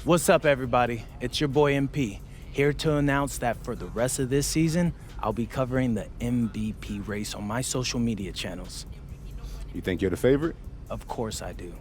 What's up, everybody? It's your boy MP, here to announce that for the rest of this season, I'll be covering the MVP race on my social media channels. You think you're the favorite? Of course I do.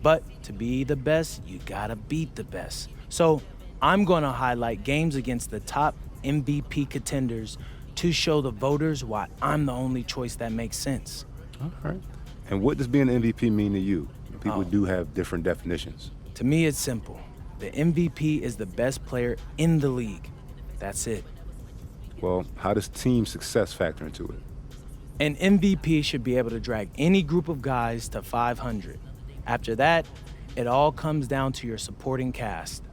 But to be the best, you gotta beat the best. So I'm gonna highlight games against the top MVP contenders to show the voters why I'm the only choice that makes sense. All right. And what does being an MVP mean to you? People do have different definitions. To me, it's simple. The MVP is the best player in the league. That's it. Well, how does team success factor into it? An MVP should be able to drag any group of guys to 500. After that, it all comes down to your supporting cast.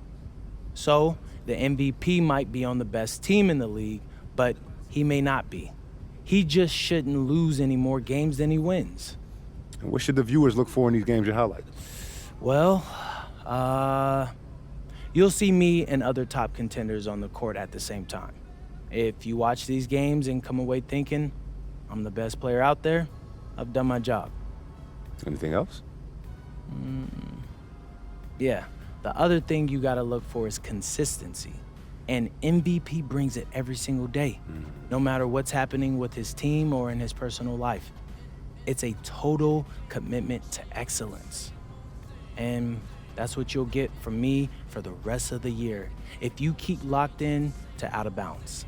So, the MVP might be on the best team in the league, but he may not be. He just shouldn't lose any more games than he wins. And what should the viewers look for in these games you highlight? Well, you'll see me and other top contenders on the court at the same time. If you watch these games and come away thinking I'm the best player out there, I've done my job. Anything else? Yeah, the other thing you gotta look for is consistency. And MVP brings it every single day, no matter what's happening with his team or in his personal life. It's a total commitment to excellence. And that's what you'll get from me for the rest of the year if you keep locked in to Out of Bounds.